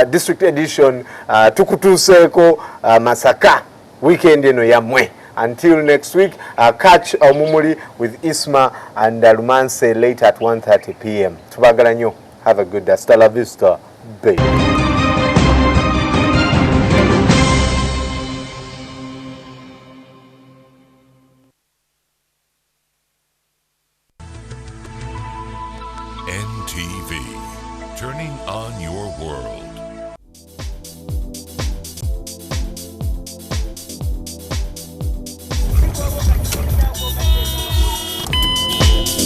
district edition, Tukutuseko Masaka, weekend in Yamwe. Until next week, catch Omumuli with Isma and Lumanse late at 1:30 p.m. Tubagala nyo. Have a good day. Hasta la vista, baby. NTV, turning on your world.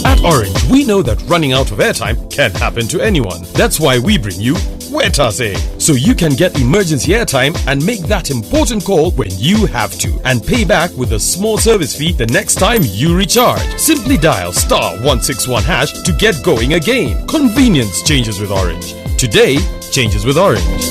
At Orange, we know that running out of airtime can happen to anyone. That's why we bring you Wetase, so you can get emergency airtime and make that important call when you have to, and pay back with a small service fee the next time you recharge. Simply dial *161# to get going again. Convenience changes with Orange. Today changes with Orange.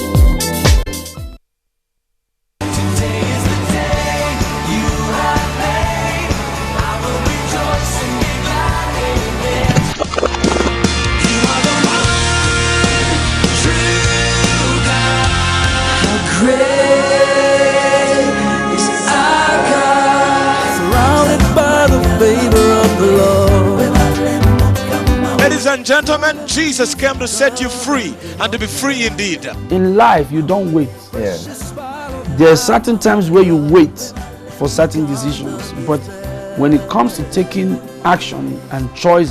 Ladies and gentlemen, Jesus came to set you free and to be free indeed. In life, you don't wait. There are certain times where you wait for certain decisions, but when it comes to taking action and choice,